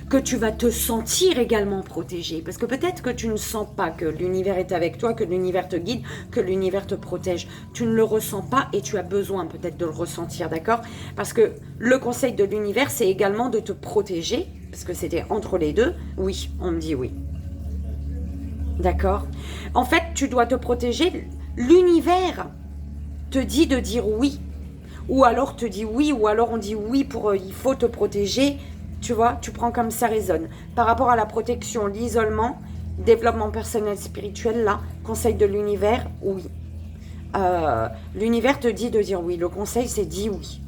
Que tu vas te sentir également protégé. Parce que peut-être que tu ne sens pas que l'univers est avec toi, que l'univers te guide, que l'univers te protège. Tu ne le ressens pas et tu as besoin peut-être de le ressentir, d'accord ? Parce que le conseil de l'univers, c'est également de te protéger, parce que c'était entre les deux. Oui, on me dit oui. D'accord ? En fait, tu dois te protéger. L'univers te dit de dire oui. Ou alors te dit oui, ou alors on dit oui pour il faut te protéger. Tu vois, tu prends comme ça résonne. Par rapport à la protection, l'isolement, développement personnel, spirituel, là, conseil de l'univers, oui. L'univers te dit de dire oui. Le conseil, c'est dis oui.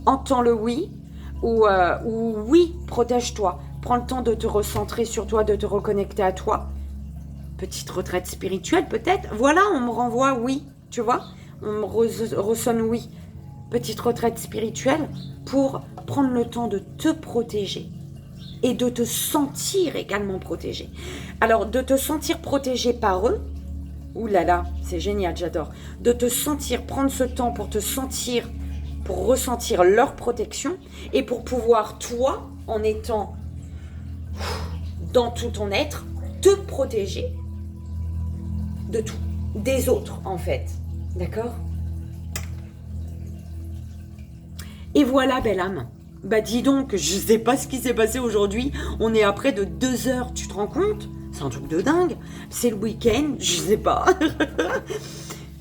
Entends le oui ou oui, protège-toi. Prends le temps de te recentrer sur toi, de te reconnecter à toi. Petite retraite spirituelle, peut-être. Voilà, on me renvoie oui, tu vois. On me ressonne oui. Petite retraite spirituelle pour prendre le temps de te protéger et de te sentir également protégé. Alors, de te sentir protégé par eux, oulala, c'est génial, j'adore. De te sentir, prendre ce temps pour te sentir, pour ressentir leur protection et pour pouvoir, toi, en étant dans tout ton être, te protéger de tout, des autres en fait. D'accord ? Et voilà, belle âme. Bah dis donc, je sais pas ce qui s'est passé aujourd'hui. On est à près de 2 heures, tu te rends compte ? C'est un truc de dingue. C'est le week-end, je sais pas.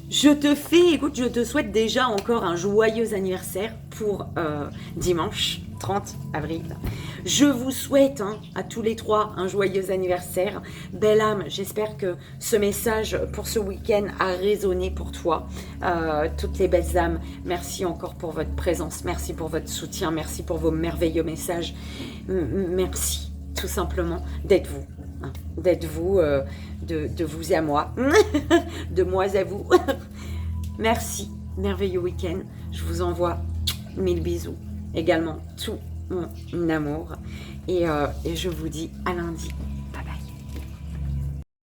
Je te souhaite déjà encore un joyeux anniversaire pour dimanche 30 avril. Je vous souhaite à tous les 3 un joyeux anniversaire. Belle âme, j'espère que ce message pour ce week-end a résonné pour toi. Toutes les belles âmes, merci encore pour votre présence, merci pour votre soutien, merci pour vos merveilleux messages. Merci tout simplement d'être vous. D'être vous, de vous à moi, de moi à vous. Merci, merveilleux week-end. Je vous envoie 1000 bisous. Également tout mon amour. Et je vous dis à lundi.